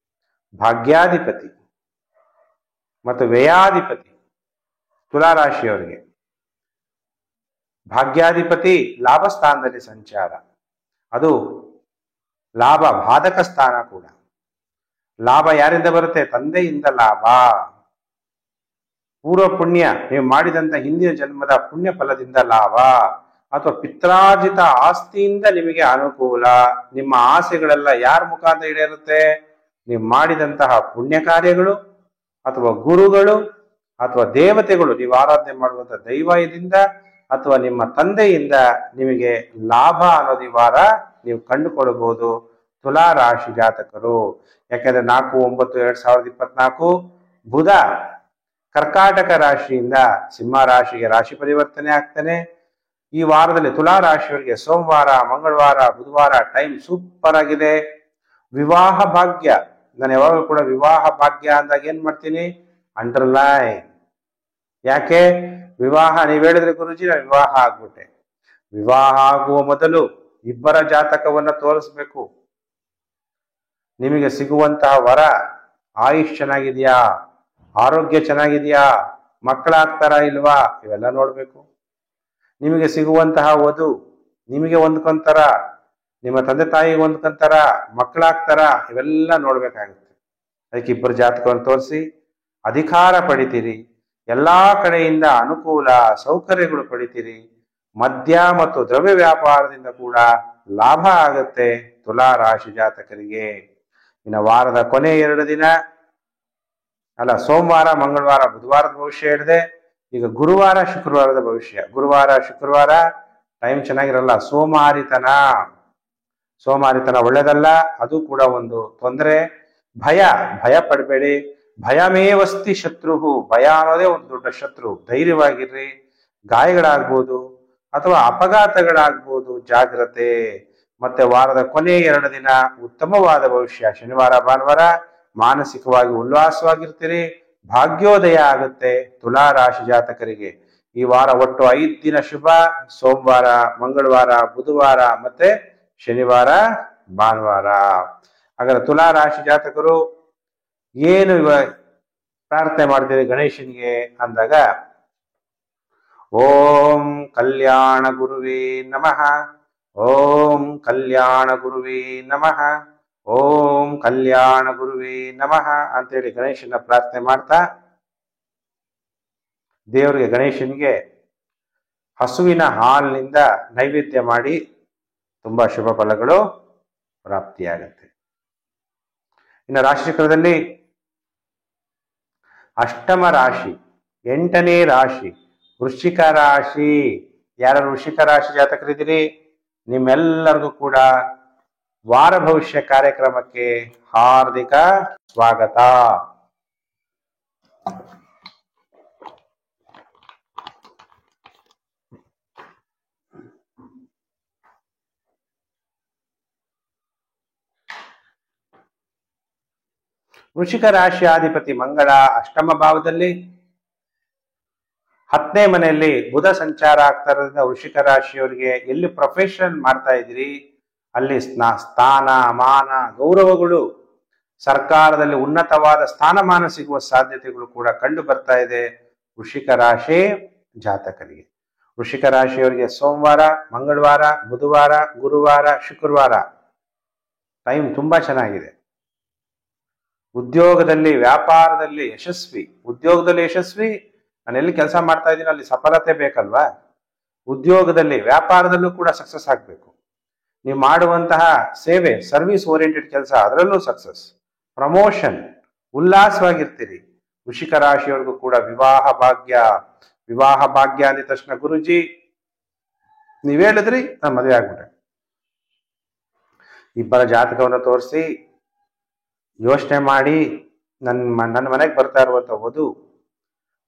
ಭಾಗ್ಯಾಧಿಪತಿ ಮತ್ತು ವ್ಯಯಾಧಿಪತಿ. ತುಲಾ ರಾಶಿಯವರಿಗೆ ಭಾಗ್ಯಾಧಿಪತಿ ಲಾಭ ಸ್ಥಾನದಲ್ಲಿ ಸಂಚಾರ, ಅದು ಲಾಭ ಬಾಧಕ ಸ್ಥಾನ ಕೂಡ. ಲಾಭ ಯಾರಿಂದ ಬರುತ್ತೆ? ತಂದೆಯಿಂದ ಲಾಭ. ಪೂರ್ವ ಪುಣ್ಯ, ನೀವು ಮಾಡಿದಂತ ಹಿಂದಿನ ಜನ್ಮದ ಪುಣ್ಯ ಫಲದಿಂದ ಲಾಭ, ಅಥವಾ ಪಿತ್ರಾರ್ಜಿತ ಆಸ್ತಿಯಿಂದ ನಿಮಗೆ ಅನುಕೂಲ. ನಿಮ್ಮ ಆಸೆಗಳೆಲ್ಲ ಯಾರ ಮುಖಾಂತರ ಈಡೇರುತ್ತೆ? ನೀವು ಮಾಡಿದಂತಹ ಪುಣ್ಯ ಕಾರ್ಯಗಳು ಅಥವಾ ಗುರುಗಳು ಅಥವಾ ದೇವತೆಗಳು, ನೀವು ಆರಾಧನೆ ಮಾಡುವಂತ ದೈವದಿಂದ ಅಥವಾ ನಿಮ್ಮ ತಂದೆಯಿಂದ ನಿಮಗೆ ಲಾಭ ಅನ್ನೋದು ಈ ವಾರ ನೀವು ಕಂಡುಕೊಳ್ಬಹುದು ತುಲಾ ರಾಶಿ ಜಾತಕರು. ಯಾಕೆಂದ್ರೆ 4/9/2024 ಬುಧ ಕರ್ಕಾಟಕ ರಾಶಿಯಿಂದ ಸಿಂಹ ರಾಶಿಗೆ ರಾಶಿ ಪರಿವರ್ತನೆ ಆಗ್ತಾನೆ. ಈ ವಾರದಲ್ಲಿ ತುಲಾ ರಾಶಿಯವರಿಗೆ ಸೋಮವಾರ, ಮಂಗಳವಾರ, ಬುಧವಾರ ಟೈಮ್ ಸೂಪರ್ ಆಗಿದೆ. ವಿವಾಹ ಭಾಗ್ಯ, ನಾನು ಯಾವಾಗಲೂ ಕೂಡ ವಿವಾಹ ಭಾಗ್ಯ ಅಂದಾಗ ಏನ್ ಮಾಡ್ತೀನಿ, ಅಂಡರ್ಲೈನ್. ಯಾಕೆ ವಿವಾಹ? ನೀವ್ ಹೇಳಿದ್ರೆ ಗುರುಜಿ ನಾನು ವಿವಾಹ ಆಗ್ಬಿಟ್ಟೆ. ವಿವಾಹ ಆಗುವ ಮೊದಲು ಇಬ್ಬರ ಜಾತಕವನ್ನ ತೋರಿಸ್ಬೇಕು. ನಿಮಗೆ ಸಿಗುವಂತಹ ವರ ಆಯುಷ್ ಚೆನ್ನಾಗಿದೆಯಾ, ಆರೋಗ್ಯ ಚೆನ್ನಾಗಿದೆಯಾ, ಮಕ್ಕಳಾಗ್ತಾರಾ ಇಲ್ವಾ, ಇವೆಲ್ಲ ನೋಡ್ಬೇಕು. ನಿಮಗೆ ಸಿಗುವಂತಹ ವಧು ನಿಮಗೆ ಹೊಂದ್ಕೊಂತಾರ, ನಿಮ್ಮ ತಂದೆ ತಾಯಿಗೆ ಹೊಂದ್ಕೊಂತಾರ, ಮಕ್ಕಳಾಗ್ತಾರ, ಇವೆಲ್ಲ ನೋಡ್ಬೇಕಾಗುತ್ತೆ. ಅದಕ್ಕೆ ಇಬ್ಬರು ಜಾತಕವನ್ನು ತೋರಿಸಿ ಅಧಿಕಾರ ಪಡಿತೀರಿ. ಎಲ್ಲಾ ಕಡೆಯಿಂದ ಅನುಕೂಲ ಸೌಕರ್ಯಗಳು ಪಡಿತೀರಿ. ಮದ್ಯ ಮತ್ತು ದ್ರವ್ಯ ವ್ಯಾಪಾರದಿಂದ ಕೂಡ ಲಾಭ ಆಗುತ್ತೆ ತುಲಾ ರಾಶಿ ಜಾತಕರಿಗೆ. ಇನ್ನು ವಾರದ ಕೊನೆ 2 ದಿನ ಅಲ್ಲ, ಸೋಮವಾರ, ಮಂಗಳವಾರ, ಬುಧವಾರದ ಭವಿಷ್ಯ ಹೇಳಿದೆ. ಈಗ ಗುರುವಾರ, ಶುಕ್ರವಾರದ ಭವಿಷ್ಯ. ಗುರುವಾರ, ಶುಕ್ರವಾರ ಟೈಮ್ ಚೆನ್ನಾಗಿರಲ್ಲ. ಸೋಮಾರಿತನ ಒಳ್ಳೇದಲ್ಲ, ಅದು ಕೂಡ ಒಂದು ತೊಂದರೆ. ಭಯ ಪಡಬೇಡಿ. ಭಯಮೇವಸ್ತಿ ಶತ್ರುಹು, ಭಯ ಅನ್ನೋದೇ ಒಂದು ದೊಡ್ಡ ಶತ್ರು. ಧೈರ್ಯವಾಗಿರ್ರಿ. ಗಾಯಗಳಾಗ್ಬೋದು ಅಥವಾ ಅಪಘಾತಗಳಾಗ್ಬೋದು, ಜಾಗ್ರತೆ. ಮತ್ತೆ ವಾರದ ಕೊನೆ 2 ದಿನ ಉತ್ತಮವಾದ ಭವಿಷ್ಯ. ಶನಿವಾರ, ಭಾನುವಾರ ಮಾನಸಿಕವಾಗಿ ಉಲ್ಲಾಸವಾಗಿರ್ತೀರಿ. ಭಾಗ್ಯೋದಯ ಆಗುತ್ತೆ ತುಲಾ ರಾಶಿ ಜಾತಕರಿಗೆ. ಈ ವಾರ ಒಟ್ಟು 5 ದಿನ ಶುಭ. ಸೋಮವಾರ, ಮಂಗಳವಾರ, ಬುಧವಾರ ಮತ್ತೆ ಶನಿವಾರ, ಭಾನುವಾರ. ಹಾಗಾದ್ರೆ ತುಲಾ ರಾಶಿ ಜಾತಕರು ಏನು ಪ್ರಾರ್ಥನೆ ಮಾಡ್ತೀರಿ ಗಣೇಶನಿಗೆ ಅಂದಾಗ, ಓಂ ಕಲ್ಯಾಣ ಗುರುವೇ ನಮಃ, ಓಂ ಕಲ್ಯಾಣ ಗುರುವೇ ನಮಃ, ಓಂ ಕಲ್ಯಾಣ ಗುರುವೇ ನಮಃ ಅಂತೇಳಿ ಗಣೇಶನ ಪ್ರಾರ್ಥನೆ ಮಾಡ್ತಾ, ದೇವರಿಗೆ ಗಣೇಶನಿಗೆ ಹಸುವಿನ ಹಾಲಿನಿಂದ ನೈವೇದ್ಯ ಮಾಡಿ ತುಂಬಾ ಶುಭ ಫಲಗಳು ಪ್ರಾಪ್ತಿಯಾಗತ್ತೆ. ಇನ್ನು ರಾಶಿಚಕ್ರದಲ್ಲಿ ಅಷ್ಟಮ ರಾಶಿ, 8ನೇ ರಾಶಿ ವೃಶ್ಚಿಕ ರಾಶಿ. ಯಾರು ವೃಶ್ಚಿಕ ರಾಶಿ ಜಾತಕರಿದ್ದೀರಿ, ನಿಮ್ಮೆಲ್ಲರಿಗೂ ಕೂಡ ವಾರ ಭವಿಷ್ಯ ಕಾರ್ಯಕ್ರಮಕ್ಕೆ ಹಾರ್ದಿಕ ಸ್ವಾಗತ. ವೃಶ್ಚಿಕ ರಾಶಿಯಾಧಿಪತಿ ಮಂಗಳ ಅಷ್ಟಮ ಭಾವದಲ್ಲಿ, 10ನೇ ಮನೆಯಲ್ಲಿ ಬುಧ ಸಂಚಾರ ಆಗ್ತಾ ಇರೋದ್ರಿಂದ ವೃಶ್ಚಿಕ ರಾಶಿಯವರಿಗೆ ಎಲ್ಲಿ ಪ್ರೊಫೆಷನ್ ಮಾಡ್ತಾ ಇದ್ದೀರಿ ಅಲ್ಲಿ ಸ್ಥಾನ ಮಾನ ಗೌರವಗಳು, ಸರ್ಕಾರದಲ್ಲಿ ಉನ್ನತವಾದ ಸ್ಥಾನಮಾನ ಸಿಗುವ ಸಾಧ್ಯತೆಗಳು ಕೂಡ ಕಂಡು ಬರ್ತಾ ಇದೆ ವೃಶ್ಚಿಕ ರಾಶಿ ಜಾತಕರಿಗೆ. ವೃಶ್ಚಿಕ ರಾಶಿಯವರಿಗೆ ಸೋಮವಾರ, ಮಂಗಳವಾರ, ಬುಧವಾರ, ಗುರುವಾರ, ಶುಕ್ರವಾರ ಟೈಮ್ ತುಂಬಾ ಚೆನ್ನಾಗಿದೆ. ಉದ್ಯೋಗದಲ್ಲಿ ವ್ಯಾಪಾರದಲ್ಲಿ ಯಶಸ್ವಿ. ಉದ್ಯೋಗದಲ್ಲಿ ಯಶಸ್ವಿ, ನಾನು ಎಲ್ಲಿ ಕೆಲಸ ಮಾಡ್ತಾ ಇದ್ದೀನಿ ಅಲ್ಲಿ ಸಫಲತೆ ಬೇಕಲ್ವಾ. ಉದ್ಯೋಗದಲ್ಲಿ ವ್ಯಾಪಾರದಲ್ಲೂ ಕೂಡ ಸಕ್ಸಸ್ ಆಗಬೇಕು. ನೀವು ಮಾಡುವಂತಹ ಸೇವೆ ಸರ್ವಿಸ್ ಓರಿಯೆಂಟೆಡ್ ಕೆಲಸ, ಅದರಲ್ಲೂ ಸಕ್ಸಸ್, ಪ್ರಮೋಷನ್, ಉಲ್ಲಾಸವಾಗಿರ್ತೀರಿ. ವೃಶ್ಚಿಕ ರಾಶಿಯವರೆಗೂ ಕೂಡ ವಿವಾಹ ಭಾಗ್ಯ. ವಿವಾಹ ಭಾಗ್ಯ ಅಂದ ತಕ್ಷಣ ಗುರುಜಿ ನೀವ್ ಹೇಳಿದ್ರಿ ನಾನು ಮದುವೆ ಆಗ್ಬಿಟ್ಟೆ. ಇಬ್ಬರ ಜಾತಕವನ್ನು ತೋರಿಸಿ ಯೋಚನೆ ಮಾಡಿ, ನನ್ನ ಮನೆಗೆ ಬರ್ತಾ ಇರುವಂತ ವಧು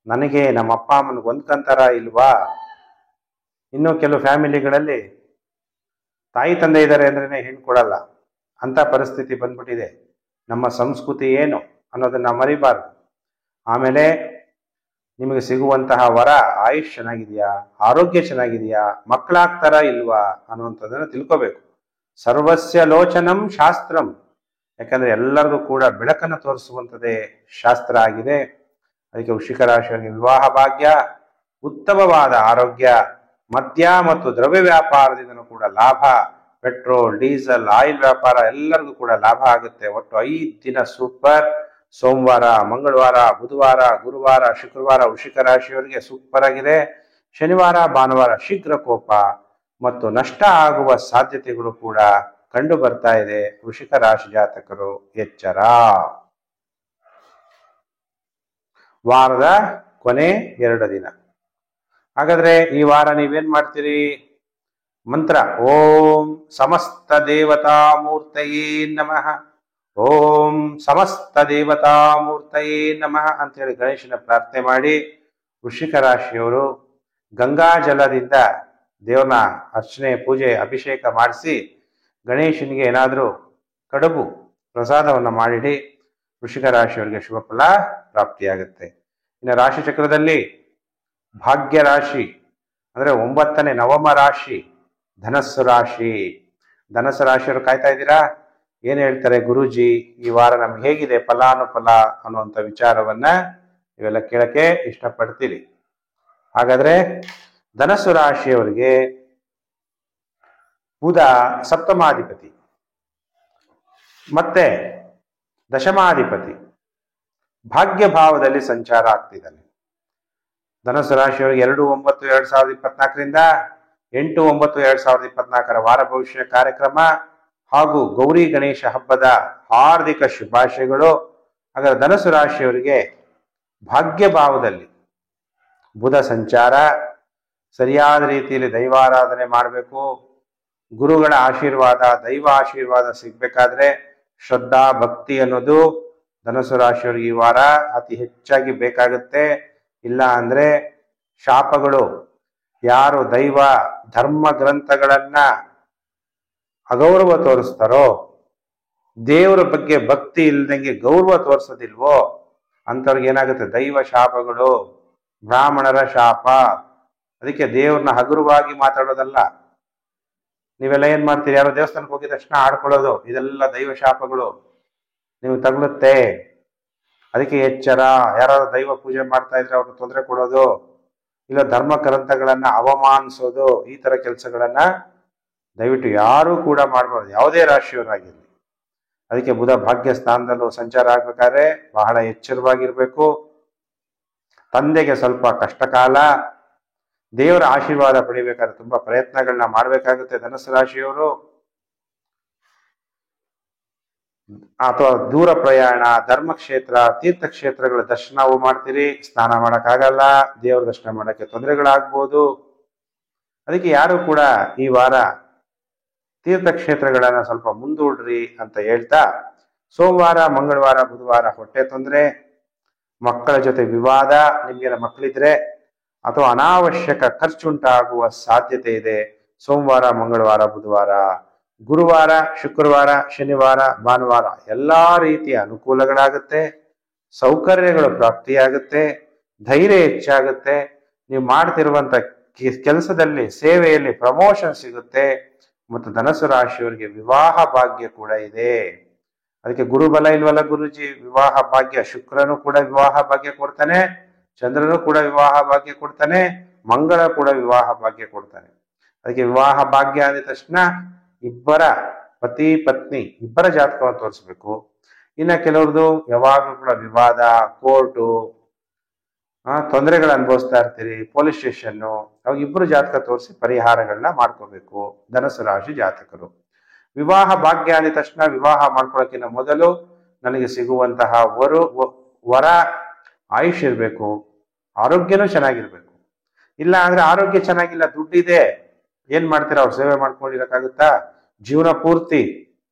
ನನಗೆ ನಮ್ಮ ಅಪ್ಪ ಅಮ್ಮನಿಗೆ ಹೊಂದ್ಕೊಂತಾರ ಇಲ್ವಾ. ಇನ್ನು ಕೆಲವು ಫ್ಯಾಮಿಲಿಗಳಲ್ಲಿ ತಾಯಿ ತಂದೆ ಇದ್ದಾರೆ ಅಂದ್ರೇನೆ ಹೆಣ್ಣು ಕೊಡಲ್ಲ, ಅಂತ ಪರಿಸ್ಥಿತಿ ಬಂದ್ಬಿಟ್ಟಿದೆ. ನಮ್ಮ ಸಂಸ್ಕೃತಿ ಏನು ಅನ್ನೋದನ್ನ ಮರಿಬಾರ್ದು. ಆಮೇಲೆ ನಿಮಗೆ ಸಿಗುವಂತಹ ವರ ಆಯುಷ್ ಚೆನ್ನಾಗಿದೆಯಾ, ಆರೋಗ್ಯ ಚೆನ್ನಾಗಿದೆಯಾ, ಮಕ್ಕಳಾಗ್ತಾರ ಇಲ್ವಾ ಅನ್ನುವಂಥದ್ದನ್ನು ತಿಳ್ಕೋಬೇಕು. ಸರ್ವಸ್ಯ ಲೋಚನಂ ಶಾಸ್ತ್ರಂ, ಯಾಕಂದ್ರೆ ಎಲ್ಲರಿಗೂ ಕೂಡ ಬೆಳಕನ್ನು ತೋರಿಸುವಂಥದ್ದೇ ಶಾಸ್ತ್ರ ಆಗಿದೆ. ಅದಕ್ಕೆ ವೃಶ್ಚಿಕ ರಾಶಿಯವರಿಗೆ ವಿವಾಹ ಭಾಗ್ಯ, ಉತ್ತಮವಾದ ಆರೋಗ್ಯ, ಮದ್ಯ ಮತ್ತು ದ್ರವ್ಯ ವ್ಯಾಪಾರದಿಂದನೂ ಕೂಡ ಲಾಭ, ಪೆಟ್ರೋಲ್ ಡೀಸೆಲ್ ಆಯಿಲ್ ವ್ಯಾಪಾರ ಎಲ್ಲರಿಗೂ ಕೂಡ ಲಾಭ ಆಗುತ್ತೆ. ಒಟ್ಟು 5 ದಿನ ಸೂಪರ್. ಸೋಮವಾರ, ಮಂಗಳವಾರ, ಬುಧವಾರ, ಗುರುವಾರ, ಶುಕ್ರವಾರ ವೃಶ್ಚಿಕ ರಾಶಿಯವರಿಗೆ ಸೂಪರ್ ಆಗಿದೆ. ಶನಿವಾರ, ಭಾನುವಾರ ಶೀಘ್ರ ಕೋಪ ಮತ್ತು ನಷ್ಟ ಆಗುವ ಸಾಧ್ಯತೆಗಳು ಕೂಡ ಕಂಡು ಬರ್ತಾ ಇದೆ. ವೃಶ್ಚಿಕ ರಾಶಿ ಜಾತಕರು ಎಚ್ಚರ. ವಾರದ ಕೊನೆ 2 ದಿನ. ಹಾಗಾದ್ರೆ ಈ ವಾರ ನೀವೇನ್ ಮಾಡ್ತೀರಿ? ಮಂತ್ರ ಓಂ ಸಮಸ್ತ ದೇವತಾ ಮೂರ್ತಯೇ ನಮಃ, ಓಂ ಸಮಸ್ತ ದೇವತಾ ಮೂರ್ತಯೇ ನಮಃ ಅಂತೇಳಿ ಗಣೇಶನ ಪ್ರಾರ್ಥನೆ ಮಾಡಿ ವೃಶ್ಚಿಕ ರಾಶಿಯವರು ಗಂಗಾ ಜಲದಿಂದ ದೇವರನ್ನ ಅರ್ಚನೆ ಪೂಜೆ ಅಭಿಷೇಕ ಮಾಡಿಸಿ ಗಣೇಶನಿಗೆ ಏನಾದರೂ ಕಡುಬು ಪ್ರಸಾದವನ್ನು ಮಾಡಿಡಿ. ವೃಶ್ಚಿಕ ರಾಶಿಯವರಿಗೆ ಶುಭ ಫಲ ಪ್ರಾಪ್ತಿಯಾಗುತ್ತೆ. ಇನ್ನು ರಾಶಿ ಚಕ್ರದಲ್ಲಿ ಭಾಗ್ಯ ರಾಶಿ ಅಂದ್ರೆ 9ನೇ ನವಮ ರಾಶಿ ಧನಸ್ಸು ರಾಶಿ. ಧನಸ್ಸು ರಾಶಿಯವರು ಕಾಯ್ತಾ ಇದ್ದೀರಾ, ಏನ್ ಹೇಳ್ತಾರೆ ಗುರೂಜಿ ಈ ವಾರ ನಮ್ಗೆ ಹೇಗಿದೆ ಫಲಾನುಫಲ ಅನ್ನುವಂಥ ವಿಚಾರವನ್ನ ಇವೆಲ್ಲ ಕೇಳಕ್ಕೆ ಇಷ್ಟಪಡ್ತೀರಿ. ಹಾಗಾದ್ರೆ ಧನಸ್ಸು ರಾಶಿಯವರಿಗೆ ಬುಧ ಸಪ್ತಮಾಧಿಪತಿ ಮತ್ತೆ ದಶಮಾಧಿಪತಿ ಭಾಗ್ಯ ಭಾವದಲ್ಲಿ ಸಂಚಾರ ಆಗ್ತಿದ್ದಾನೆ. ಧನಸ್ಸು ರಾಶಿಯವರಿಗೆ 2/9/2024ರಿಂದ 8/9/2024 ವಾರ ಭವಿಷ್ಯ ಕಾರ್ಯಕ್ರಮ ಹಾಗೂ ಗೌರಿ ಗಣೇಶ ಹಬ್ಬದ ಹಾರ್ದಿಕ ಶುಭಾಶಯಗಳು. ಹಾಗಾದ್ರೆ ಧನಸ್ಸು ರಾಶಿಯವರಿಗೆ ಭಾಗ್ಯ ಭಾವದಲ್ಲಿ ಬುಧ ಸಂಚಾರ, ಸರಿಯಾದ ರೀತಿಯಲ್ಲಿ ದೈವಾರಾಧನೆ ಮಾಡಬೇಕು. ಗುರುಗಳ ಆಶೀರ್ವಾದ ದೈವ ಆಶೀರ್ವಾದ ಸಿಗ್ಬೇಕಾದ್ರೆ ಶ್ರದ್ಧಾ ಭಕ್ತಿ ಅನ್ನೋದು ಧನಸ್ಸು ರಾಶಿಯವರಿಗೆ ಈ ವಾರ ಅತಿ ಹೆಚ್ಚಾಗಿ ಬೇಕಾಗುತ್ತೆ. ಇಲ್ಲ ಅಂದ್ರೆ ಶಾಪಗಳು. ಯಾರು ದೈವ ಧರ್ಮ ಗ್ರಂಥಗಳನ್ನ ಅಗೌರವ ತೋರಿಸ್ತಾರೋ, ದೇವರ ಬಗ್ಗೆ ಭಕ್ತಿ ಇಲ್ದಂಗೆ ಗೌರವ ತೋರಿಸೋದಿಲ್ವೋ ಅಂಥವ್ರಿಗೆ ಏನಾಗುತ್ತೆ ದೈವ ಶಾಪಗಳು, ಬ್ರಾಹ್ಮಣರ ಶಾಪ. ಅದಕ್ಕೆ ದೇವ್ರನ್ನ ಹಗುರವಾಗಿ ಮಾತಾಡೋದಲ್ಲ. ನೀವೆಲ್ಲ ಏನ್ ಮಾಡ್ತೀರಿ, ಯಾರೋ ದೇವಸ್ಥಾನಕ್ಕೆ ಹೋಗಿದ ತಕ್ಷಣ ಆಡ್ಕೊಳ್ಳೋದು, ಇದೆಲ್ಲ ದೈವ ಶಾಪಗಳು ನಿಮ್ಗೆ ತಗಲುತ್ತೆ. ಅದಕ್ಕೆ ಎಚ್ಚರ. ಯಾರಾದ್ರೂ ದೈವ ಪೂಜೆ ಮಾಡ್ತಾ ಇದ್ರೆ ಅವ್ರಿಗೆ ತೊಂದರೆ ಕೊಡೋದು, ಇಲ್ಲ ಧರ್ಮ ಗ್ರಂಥಗಳನ್ನ ಅವಮಾನಿಸೋದು, ಈ ತರ ಕೆಲಸಗಳನ್ನ ದಯವಿಟ್ಟು ಯಾರೂ ಕೂಡ ಮಾಡಬಾರ್ದು, ಯಾವುದೇ ರಾಶಿಯವರಾಗಿರ್ಲಿ. ಅದಕ್ಕೆ ಬುಧ ಭಾಗ್ಯ ಸ್ಥಾನದಲ್ಲೂ ಸಂಚಾರ ಆಗ್ಬೇಕಾದ್ರೆ ಬಹಳ ಎಚ್ಚರವಾಗಿರ್ಬೇಕು. ತಂದೆಗೆ ಸ್ವಲ್ಪ ಕಷ್ಟಕಾಲ. ದೇವರ ಆಶೀರ್ವಾದ ಪಡಿಬೇಕಾದ್ರೆ ತುಂಬಾ ಪ್ರಯತ್ನಗಳನ್ನ ಮಾಡ್ಬೇಕಾಗುತ್ತೆ ಧನಸ್ಸು ರಾಶಿಯವರು. ಅಥವಾ ದೂರ ಪ್ರಯಾಣ, ಧರ್ಮಕ್ಷೇತ್ರ, ತೀರ್ಥಕ್ಷೇತ್ರಗಳ ದರ್ಶನವು ಮಾಡ್ತೀರಿ. ಸ್ನಾನ ಮಾಡಕ್ಕಾಗಲ್ಲ, ದೇವರ ದರ್ಶನ ಮಾಡಕ್ಕೆ ತೊಂದರೆಗಳಾಗ್ಬೋದು. ಅದಕ್ಕೆ ಯಾರು ಕೂಡ ಈ ವಾರ ತೀರ್ಥಕ್ಷೇತ್ರಗಳನ್ನ ಸ್ವಲ್ಪ ಮುಂದೂಡ್ರಿ ಅಂತ ಹೇಳ್ತಾ, ಸೋಮವಾರ ಮಂಗಳವಾರ ಬುಧವಾರ ಹೊಟ್ಟೆ ತೊಂದರೆ, ಮಕ್ಕಳ ಜೊತೆ ವಿವಾದ, ನಿಮ್ಗೆಲ್ಲ ಮಕ್ಕಳಿದ್ರೆ ಅಥವಾ ಅನಾವಶ್ಯಕ ಖರ್ಚುಂಟಾಗುವ ಸಾಧ್ಯತೆ ಇದೆ. ಸೋಮವಾರ ಮಂಗಳವಾರ ಬುಧವಾರ, ಗುರುವಾರ ಶುಕ್ರವಾರ ಶನಿವಾರ ಭಾನುವಾರ ಎಲ್ಲಾ ರೀತಿಯ ಅನುಕೂಲಗಳಾಗುತ್ತೆ, ಸೌಕರ್ಯಗಳು ಪ್ರಾಪ್ತಿಯಾಗುತ್ತೆ, ಧೈರ್ಯ ಹೆಚ್ಚಾಗುತ್ತೆ. ನೀವು ಮಾಡ್ತಿರುವಂತ ಕೆಲಸದಲ್ಲಿ ಸೇವೆಯಲ್ಲಿ ಪ್ರಮೋಷನ್ ಸಿಗುತ್ತೆ. ಮತ್ತು ಧನಸ್ಸು ರಾಶಿಯವರಿಗೆ ವಿವಾಹ ಭಾಗ್ಯ ಕೂಡ ಇದೆ. ಅದಕ್ಕೆ ಗುರುಬಲ ಇಲ್ವಲ್ಲ ಗುರುಜಿ, ವಿವಾಹ ಭಾಗ್ಯ. ಶುಕ್ರನು ಕೂಡ ವಿವಾಹ ಭಾಗ್ಯ ಕೊಡ್ತಾನೆ, ಚಂದ್ರನು ಕೂಡ ವಿವಾಹ ಭಾಗ್ಯ ಕೊಡ್ತಾನೆ, ಮಂಗಳ ಕೂಡ ವಿವಾಹ ಭಾಗ್ಯ ಕೊಡ್ತಾನೆ. ಅದಕ್ಕೆ ವಿವಾಹ ಭಾಗ್ಯ ಅಂದ ತಕ್ಷಣ ಇಬ್ಬರ ಪತಿ ಪತ್ನಿ ಇಬ್ಬರ ಜಾತಕವನ್ನು ತೋರಿಸ್ಬೇಕು. ಇನ್ನ ಕೆಲವ್ರದ್ದು ಯಾವಾಗಲೂ ಕೂಡ ವಿವಾದ, ಕೋರ್ಟು, ತೊಂದರೆಗಳು ಅನುಭವಿಸ್ತಾ ಇರ್ತೀರಿ, ಪೊಲೀಸ್ ಸ್ಟೇಷನ್ನು, ಅವಾಗ ಇಬ್ಬರು ಜಾತಕ ತೋರಿಸಿ ಪರಿಹಾರಗಳನ್ನ ಮಾಡ್ಕೋಬೇಕು ಧನಸ್ಸು ರಾಶಿ ಜಾತಕರು. ವಿವಾಹ ಭಾಗ್ಯ ಅಂದ ತಕ್ಷಣ ವಿವಾಹ ಮಾಡ್ಕೊಳ್ಳೋಕ್ಕಿಂತ ಮೊದಲು ನನಗೆ ಸಿಗುವಂತಹ ವರ ಆಯುಷ್ ಇರಬೇಕು, ಆರೋಗ್ಯನೂ ಚೆನ್ನಾಗಿರ್ಬೇಕು. ಇಲ್ಲ ಅಂದ್ರೆ ಆರೋಗ್ಯ ಚೆನ್ನಾಗಿಲ್ಲ, ದುಡ್ಡಿದೆ, ಏನ್ ಮಾಡ್ತೀರಾ, ಅವ್ರು ಸೇವೆ ಮಾಡ್ಕೊಂಡಿರಕ್ಕಾಗುತ್ತಾ? ಜೀವನ ಪೂರ್ತಿ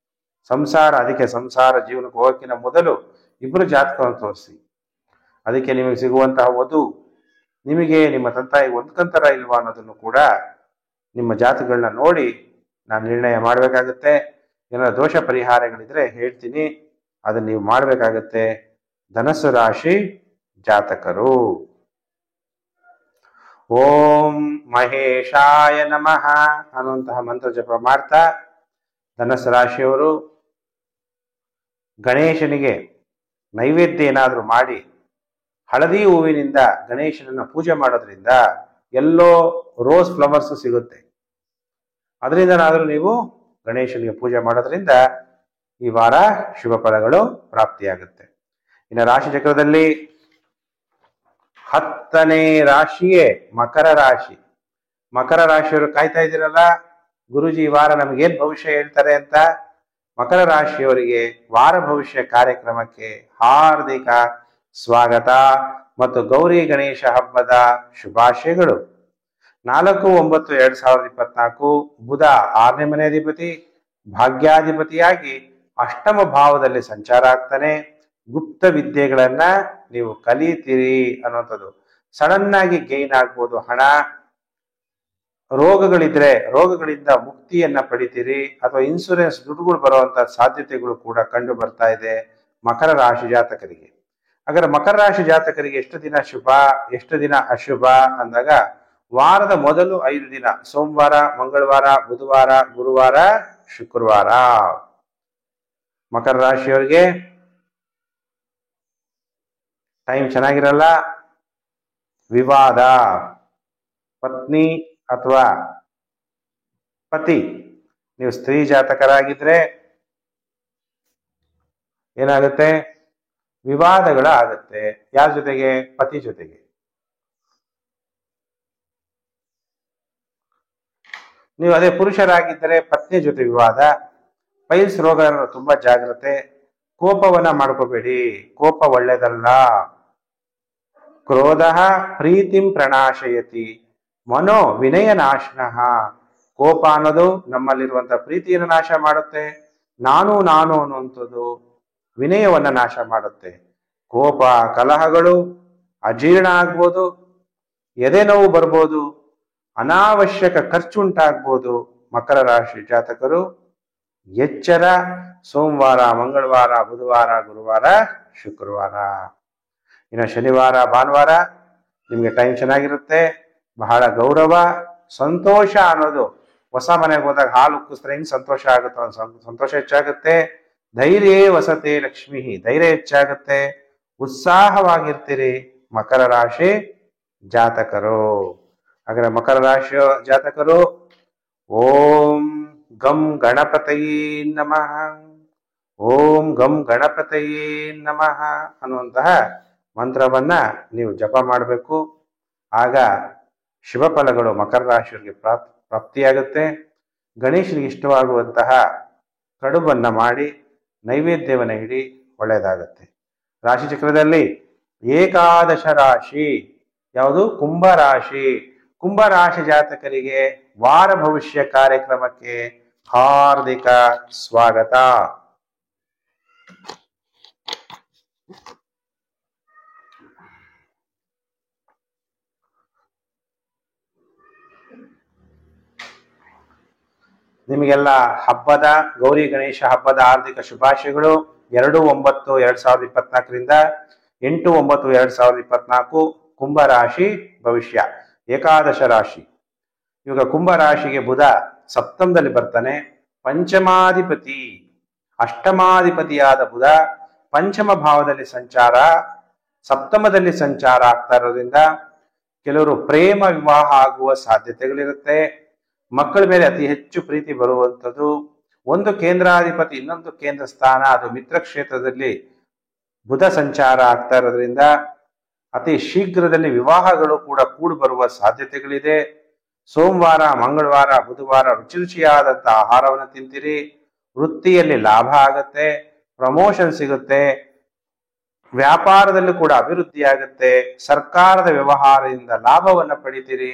ಸಂಸಾರ. ಅದಕ್ಕೆ ಸಂಸಾರ ಜೀವನಕ್ಕೆ ಹೋಗೋಕ್ಕಿಂತ ಮೊದಲು ಇಬ್ಬರು ಜಾತಕವನ್ನು ತೋರಿಸಿ. ಅದಕ್ಕೆ ನಿಮಗೆ ಸಿಗುವಂತಹ ವಧು ನಿಮಗೆ ನಿಮ್ಮ ತಂತಾಯಿ ಹೊಂದ್ಕಂತಾರ ಇಲ್ವಾ ಅನ್ನೋದನ್ನು ಕೂಡ ನಿಮ್ಮ ಜಾತಕಗಳನ್ನ ನೋಡಿ ನಾನು ನಿರ್ಣಯ ಮಾಡಬೇಕಾಗತ್ತೆ. ಏನಾದ್ರು ದೋಷ ಪರಿಹಾರಗಳಿದ್ರೆ ಹೇಳ್ತೀನಿ, ಅದನ್ನ ನೀವು ಮಾಡಬೇಕಾಗತ್ತೆ ಧನಸ್ಸು ರಾಶಿ ಜಾತಕರು. ಓಂ ಮಹೇಶಾಯ ನಮಃ ಅನ್ನುವಂತಹ ಮಂತ್ರ ಜಪ ಮಾಡ್ತಾ ಧನಸ್ಸು ರಾಶಿಯವರು ಗಣೇಶನಿಗೆ ನೈವೇದ್ಯ ಏನಾದರೂ ಮಾಡಿ ಹಳದಿ ಹೂವಿನಿಂದ ಗಣೇಶನನ್ನ ಪೂಜೆ ಮಾಡೋದ್ರಿಂದ ಎಲ್ಲೋ ರೋಸ್ ಫ್ಲವರ್ಸ್ ಸಿಗುತ್ತೆ. ಅದರಿಂದನಾದ್ರೂ ನೀವು ಗಣೇಶನಿಗೆ ಪೂಜೆ ಮಾಡೋದ್ರಿಂದ ಈ ವಾರ ಶುಭ ಫಲಗಳು ಪ್ರಾಪ್ತಿಯಾಗುತ್ತೆ. ಇನ್ನು ರಾಶಿ ಚಕ್ರದಲ್ಲಿ 10ನೇ ರಾಶಿಯೇ ಮಕರ ರಾಶಿ. ಮಕರ ರಾಶಿಯವರು ಕಾಯ್ತಾ ಇದ್ದೀರಲ್ಲ, ಗುರುಜಿ ಈ ವಾರ ನಮಗೇನ್ ಭವಿಷ್ಯ ಹೇಳ್ತಾರೆ ಅಂತ. ಮಕರ ರಾಶಿಯವರಿಗೆ ವಾರ ಭವಿಷ್ಯ ಕಾರ್ಯಕ್ರಮಕ್ಕೆ ಹಾರ್ದಿಕ ಸ್ವಾಗತ ಮತ್ತು ಗೌರಿ ಗಣೇಶ ಹಬ್ಬದ ಶುಭಾಶಯಗಳು. 4/9/2024 ಬುಧ 6ನೇ ಮನೆ ಅಧಿಪತಿ ಭಾಗ್ಯಾಧಿಪತಿಯಾಗಿ ಅಷ್ಟಮ ಭಾವದಲ್ಲಿ ಸಂಚಾರ ಆಗ್ತಾನೆ. ಗುಪ್ತ ವಿದ್ಯೆಗಳನ್ನ ನೀವು ಕಲಿತೀರಿ ಅನ್ನುವಂಥದ್ದು. ಸಡನ್ ಆಗಿ ಗೈನ್ ಆಗ್ಬೋದು ಹಣ. ರೋಗಗಳಿದ್ರೆ ರೋಗಗಳಿಂದ ಮುಕ್ತಿಯನ್ನ ಪಡಿತೀರಿ, ಅಥವಾ ಇನ್ಸೂರೆನ್ಸ್ ದುಡ್ಡುಗಳು ಬರುವಂತ ಸಾಧ್ಯತೆಗಳು ಕೂಡ ಕಂಡು ಬರ್ತಾ ಇದೆ ಮಕರ ರಾಶಿ ಜಾತಕರಿಗೆ. ಹಾಗಾದ್ರೆ ಮಕರ ರಾಶಿ ಜಾತಕರಿಗೆ ಎಷ್ಟು ದಿನ ಶುಭ, ಎಷ್ಟು ದಿನ ಅಶುಭ ಅಂದಾಗ, ವಾರದ ಮೊದಲು 5 ದಿನ ಸೋಮವಾರ, ಮಂಗಳವಾರ, ಬುಧವಾರ, ಗುರುವಾರ, ಶುಕ್ರವಾರ. ಮಕರ ರಾಶಿಯವರಿಗೆ ಟೈಮ್ ಚೆನ್ನಾಗಿರಲ್ಲ. ವಿವಾದ, ಪತ್ನಿ ಅಥವಾ ಪತಿ, ನೀವು ಸ್ತ್ರೀ ಜಾತಕರಾಗಿದ್ರೆ ಏನಾಗುತ್ತೆ, ವಿವಾದಗಳ ಆಗುತ್ತೆ. ಯಾರ ಜೊತೆಗೆ? ಪತಿ ಜೊತೆಗೆ. ನೀವು ಅದೇ ಪುರುಷರಾಗಿದ್ದರೆ ಪತ್ನಿ ಜೊತೆ ವಿವಾದ. ಪೈಲ್ಸ್ ರೋಗ ತುಂಬಾ ಜಾಗ್ರತೆ. ಕೋಪವನ್ನ ಮಾಡ್ಕೋಬೇಡಿ, ಕೋಪ ಒಳ್ಳೇದಲ್ಲ. ಕ್ರೋಧ ಪ್ರೀತಿಂ ಪ್ರಣಾಶಯತಿ ಮನೋ ವಿನಯ ನಾಶನಃ. ಕೋಪ ಅನ್ನೋದು ನಮ್ಮಲ್ಲಿರುವಂತ ಪ್ರೀತಿಯನ್ನು ನಾಶ ಮಾಡುತ್ತೆ. ನಾನು ಅನ್ನುವಂಥದ್ದು ವಿನಯವನ್ನ ನಾಶ ಮಾಡುತ್ತೆ. ಕೋಪ, ಕಲಹಗಳು, ಅಜೀರ್ಣ ಆಗ್ಬೋದು, ಎದೆ ನೋವು ಬರ್ಬೋದು, ಅನಾವಶ್ಯಕ ಖರ್ಚುಂಟಾಗ್ಬೋದು. ಮಕರ ರಾಶಿ ಜಾತಕರು ಎಚ್ಚರ. ಸೋಮವಾರ, ಮಂಗಳವಾರ, ಬುಧವಾರ, ಗುರುವಾರ, ಶುಕ್ರವಾರ. ಇನ್ನು ಶನಿವಾರ, ಭಾನುವಾರ ನಿಮ್ಗೆ ಟೈಮ್ ಚೆನ್ನಾಗಿರುತ್ತೆ. ಬಹಳ ಗೌರವ, ಸಂತೋಷ ಅನ್ನೋದು. ಹೊಸ ಮನೆಗೆ ಹೋದಾಗ ಹಾಲು ಉಕ್ಕಿಸ್ರೆ ಹೆಂಗ್ ಸಂತೋಷ ಆಗುತ್ತೋ ಸಂತೋಷ ಹೆಚ್ಚಾಗುತ್ತೆ. ಧೈರ್ಯ ವಸತೆ ಲಕ್ಷ್ಮಿ, ಧೈರ್ಯ ಹೆಚ್ಚಾಗುತ್ತೆ. ಉತ್ಸಾಹವಾಗಿರ್ತೀರಿ ಮಕರ ರಾಶಿ ಜಾತಕರು. ಹಾಗಾದ್ರೆ ಮಕರ ರಾಶಿ ಜಾತಕರು ಓಂ ಗಂ ಗಣಪತಯೇ ನಮಃ, ಓಂ ಗಂ ಗಣಪತಯೇ ನಮಃ ಅನ್ನುವಂತಹ ಮಂತ್ರವನ್ನ ನೀವು ಜಪ ಮಾಡಬೇಕು. ಆಗ ಶುಭ ಫಲಗಳು ಮಕರ ರಾಶಿಯವರಿಗೆ ಪ್ರಾಪ್ತಿಯಾಗುತ್ತೆ. ಗಣೇಶನಿಗೆ ಇಷ್ಟವಾಗುವಂತಹ ಕಡುಬನ್ನ ಮಾಡಿ ನೈವೇದ್ಯವನ್ನ ಇಡಿ, ಒಳ್ಳೆಯದಾಗತ್ತೆ. ರಾಶಿ ಚಕ್ರದಲ್ಲಿ ಏಕಾದಶ ರಾಶಿ ಯಾವುದು? ಕುಂಭರಾಶಿ. ಕುಂಭರಾಶಿ ಜಾತಕರಿಗೆ ವಾರ ಭವಿಷ್ಯ ಕಾರ್ಯಕ್ರಮಕ್ಕೆ ಹಾರ್ದಿಕ ಸ್ವಾಗತ. ನಿಮಗೆಲ್ಲ ಹಬ್ಬದ, ಗೌರಿ ಗಣೇಶ ಹಬ್ಬದ ಹಾರ್ದಿಕ ಶುಭಾಶಯಗಳು. 2/9/2024ರಿಂದ 8/9/2024 ಕುಂಭರಾಶಿ ಭವಿಷ್ಯ, ಏಕಾದಶ ರಾಶಿ. ಇವಾಗ ಕುಂಭರಾಶಿಗೆ ಬುಧ ಸಪ್ತಮದಲ್ಲಿ ಬರ್ತಾನೆ. ಪಂಚಮಾಧಿಪತಿ, ಅಷ್ಟಮಾಧಿಪತಿಯಾದ ಬುಧ ಪಂಚಮ ಭಾವದಲ್ಲಿ ಸಂಚಾರ, ಸಪ್ತಮದಲ್ಲಿ ಸಂಚಾರ ಆಗ್ತಾ ಇರೋದ್ರಿಂದ ಕೆಲವರು ಪ್ರೇಮ ವಿವಾಹ ಆಗುವ ಸಾಧ್ಯತೆಗಳಿರುತ್ತೆ. ಮಕ್ಕಳ ಮೇಲೆ ಅತಿ ಹೆಚ್ಚು ಪ್ರೀತಿ ಬರುವಂಥದ್ದು. ಒಂದು ಕೇಂದ್ರಾಧಿಪತಿ ಇನ್ನೊಂದು ಕೇಂದ್ರ ಸ್ಥಾನ, ಅದು ಮಿತ್ರ ಕ್ಷೇತ್ರದಲ್ಲಿ ಬುಧ ಸಂಚಾರ ಆಗ್ತಾ ಇರೋದ್ರಿಂದ ಅತಿ ಶೀಘ್ರದಲ್ಲಿ ವಿವಾಹಗಳು ಕೂಡ ಕೂಡಿ ಬರುವ ಸಾಧ್ಯತೆಗಳಿದೆ. ಸೋಮವಾರ, ಮಂಗಳವಾರ, ಬುಧವಾರ ರುಚಿ ರುಚಿಯಾದಂತಹ ಆಹಾರವನ್ನು ತಿಂತೀರಿ. ವೃತ್ತಿಯಲ್ಲಿ ಲಾಭ ಆಗತ್ತೆ, ಪ್ರಮೋಷನ್ ಸಿಗುತ್ತೆ, ವ್ಯಾಪಾರದಲ್ಲೂ ಕೂಡ ಅಭಿವೃದ್ಧಿ ಆಗುತ್ತೆ. ಸರ್ಕಾರದ ವ್ಯವಹಾರದಿಂದ ಲಾಭವನ್ನು ಪಡಿತೀರಿ.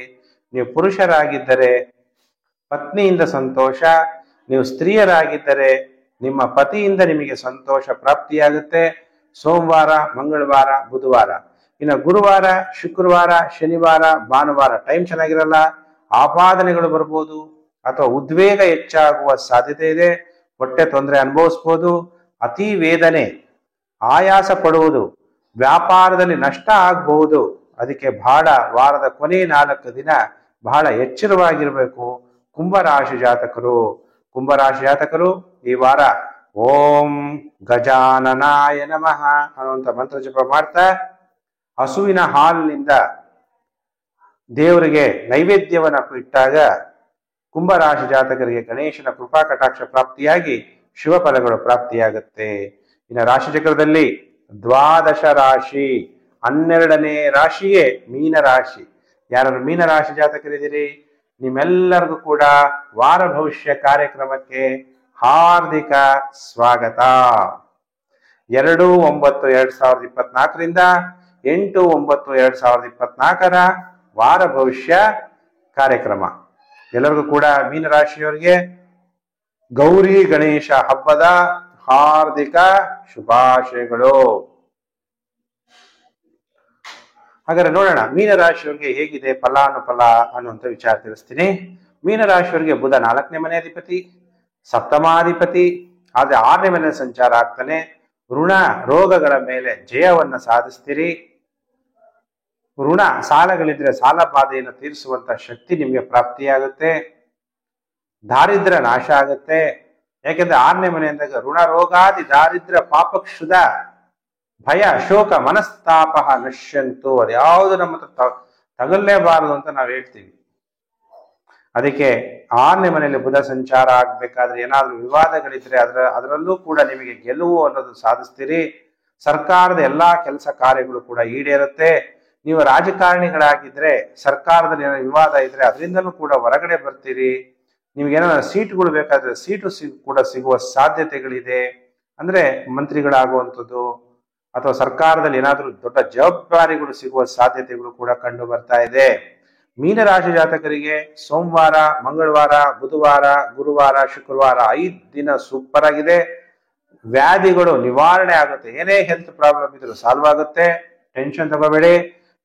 ನೀವು ಪುರುಷರಾಗಿದ್ದರೆ ಪತ್ನಿಯಿಂದ ಸಂತೋಷ, ನೀವು ಸ್ತ್ರೀಯರಾಗಿದ್ದರೆ ನಿಮ್ಮ ಪತಿಯಿಂದ ನಿಮಗೆ ಸಂತೋಷ ಪ್ರಾಪ್ತಿಯಾಗುತ್ತೆ. ಸೋಮವಾರ, ಮಂಗಳವಾರ, ಬುಧವಾರ. ಇನ್ನು ಗುರುವಾರ, ಶುಕ್ರವಾರ, ಶನಿವಾರ, ಭಾನುವಾರ ಟೈಮ್ ಚೆನ್ನಾಗಿರಲ್ಲ. ಆಪಾದನೆಗಳು ಬರ್ಬೋದು, ಅಥವಾ ಉದ್ವೇಗ ಹೆಚ್ಚಾಗುವ ಸಾಧ್ಯತೆ ಇದೆ. ಹೊಟ್ಟೆ ತೊಂದರೆ ಅನುಭವಿಸ್ಬೋದು. ಅತಿ ವೇದನೆ, ಆಯಾಸ ಪಡುವುದು, ವ್ಯಾಪಾರದಲ್ಲಿ ನಷ್ಟ ಆಗಬಹುದು. ಅದಕ್ಕೆ ಬಹಳ ವಾರದ ಕೊನೆ 4 ದಿನ ಬಹಳ ಎಚ್ಚರವಾಗಿರ್ಬೇಕು ಕುಂಭರಾಶಿ ಜಾತಕರು. ಕುಂಭರಾಶಿ ಜಾತಕರು ಈ ವಾರ ಓಂ ಗಜಾನನಾಯ ನಮಃ ಅನ್ನುವಂಥ ಮಂತ್ರ ಜಪ ಮಾಡ್ತಾ ಹಸುವಿನ ಹಾಲಿನಿಂದ ದೇವರಿಗೆ ನೈವೇದ್ಯವನ್ನ ಇಟ್ಟಾಗ ಕುಂಭರಾಶಿ ಜಾತಕರಿಗೆ ಗಣೇಶನ ಕೃಪಾ ಕಟಾಕ್ಷ ಪ್ರಾಪ್ತಿಯಾಗಿ ಶುಭ ಫಲಗಳು ಪ್ರಾಪ್ತಿಯಾಗುತ್ತೆ. ಇನ್ನು ರಾಶಿ ಚಕ್ರದಲ್ಲಿ ದ್ವಾದಶ ರಾಶಿ, 12ನೇ ರಾಶಿಯೇ ಮೀನರಾಶಿ. ಯಾರು ಮೀನರಾಶಿ ಜಾತಕರಿದ್ದೀರಿ, ನಿಮ್ಮೆಲ್ಲರಿಗೂ ಕೂಡ ವಾರ ಭವಿಷ್ಯ ಕಾರ್ಯಕ್ರಮಕ್ಕೆ ಹಾರ್ದಿಕ ಸ್ವಾಗತ. 2/9/2024ರಿಂದ 8/9/2024 ವಾರ ಭವಿಷ್ಯ ಕಾರ್ಯಕ್ರಮ. ಎಲ್ಲರಿಗೂ ಕೂಡ ಮೀನರಾಶಿಯವರಿಗೆ ಗೌರಿ ಗಣೇಶ ಹಬ್ಬದ ಹಾರ್ದಿಕ ಶುಭಾಶಯಗಳು. ಹಾಗಾದ್ರೆ ನೋಡೋಣ ಮೀನರಾಶಿಯವರಿಗೆ ಹೇಗಿದೆ ಫಲಾನುಫಲ ಅನ್ನುವಂಥ ವಿಚಾರ ತಿಳಿಸ್ತೀನಿ. ಮೀನರಾಶಿಯವರಿಗೆ ಬುಧ 4ನೇ ಮನೆ ಅಧಿಪತಿ, ಸಪ್ತಮಾಧಿಪತಿ, ಆದ್ರೆ 6ನೇ ಮನೆ ಸಂಚಾರ ಆಗ್ತಾನೆ. ಋಣ ರೋಗಗಳ ಮೇಲೆ ಜಯವನ್ನ ಸಾಧಿಸ್ತೀರಿ. ಋಣ ಸಾಲಗಳಿದ್ರೆ ಸಾಲ ಬಾಧೆಯನ್ನು ತೀರಿಸುವಂತ ಶಕ್ತಿ ನಿಮಗೆ ಪ್ರಾಪ್ತಿಯಾಗುತ್ತೆ. ದಾರಿದ್ರ್ಯ ನಾಶ ಆಗುತ್ತೆ. ಯಾಕೆಂದ್ರೆ 6ನೇ ಮನೆ ಅಂದಾಗ ಋಣ ರೋಗಾದಿ ದಾರಿದ್ರ್ಯ ಪಾಪಕ್ಷುದ ಭಯ ಶೋಕ ಮನಸ್ತಾಪ ನಶ್ಯಂತು, ಅದ್ಯಾವುದು ನಮ್ಮ ತಗಲ್ಲೇಬಾರದು ಅಂತ ನಾವು ಹೇಳ್ತೀವಿ. ಅದಕ್ಕೆ 6ನೇ ಮನೆಯಲ್ಲಿ ಬುಧ ಸಂಚಾರ ಆಗ್ಬೇಕಾದ್ರೆ ಏನಾದ್ರೂ ವಿವಾದಗಳಿದ್ರೆ ಅದರಲ್ಲೂ ಕೂಡ ನಿಮಗೆ ಗೆಲುವು ಅನ್ನೋದು ಸಾಧಿಸ್ತೀರಿ. ಸರ್ಕಾರದ ಎಲ್ಲಾ ಕೆಲಸ ಕಾರ್ಯಗಳು ಕೂಡ ಈಡೇರುತ್ತೆ. ನೀವು ರಾಜಕಾರಣಿಗಳಾಗಿದ್ರೆ ಸರ್ಕಾರದಲ್ಲಿ ಏನೋ ವಿವಾದ ಇದ್ರೆ ಅದರಿಂದಲೂ ಕೂಡ ಹೊರಗಡೆ ಬರ್ತೀರಿ. ನಿಮ್ಗೇನಾದ್ರು ಸೀಟ್ಗಳು ಬೇಕಾದ್ರೆ ಸೀಟು ಕೂಡ ಸಿಗುವ ಸಾಧ್ಯತೆಗಳಿದೆ. ಅಂದ್ರೆ ಮಂತ್ರಿಗಳಾಗುವಂಥದ್ದು ಅಥವಾ ಸರ್ಕಾರದಲ್ಲಿ ಏನಾದ್ರೂ ದೊಡ್ಡ ಜವಾಬ್ದಾರಿಗಳು ಸಿಗುವ ಸಾಧ್ಯತೆಗಳು ಕೂಡ ಕಂಡು ಬರ್ತಾ ಇದೆ. ಮೀನರಾಶಿ ಜಾತಕರಿಗೆ ಸೋಮವಾರ, ಮಂಗಳವಾರ, ಬುಧವಾರ, ಗುರುವಾರ, ಶುಕ್ರವಾರ 5 ದಿನ ಸೂಪರ್ ಆಗಿದೆ. ವ್ಯಾಧಿಗಳು ನಿವಾರಣೆ ಆಗುತ್ತೆ. ಏನೇ ಹೆಲ್ತ್ ಪ್ರಾಬ್ಲಮ್ ಇದ್ರೂ ಸಾಲ್ವ್ ಆಗುತ್ತೆ. ಟೆನ್ಷನ್ ತಗೋಬೇಡಿ.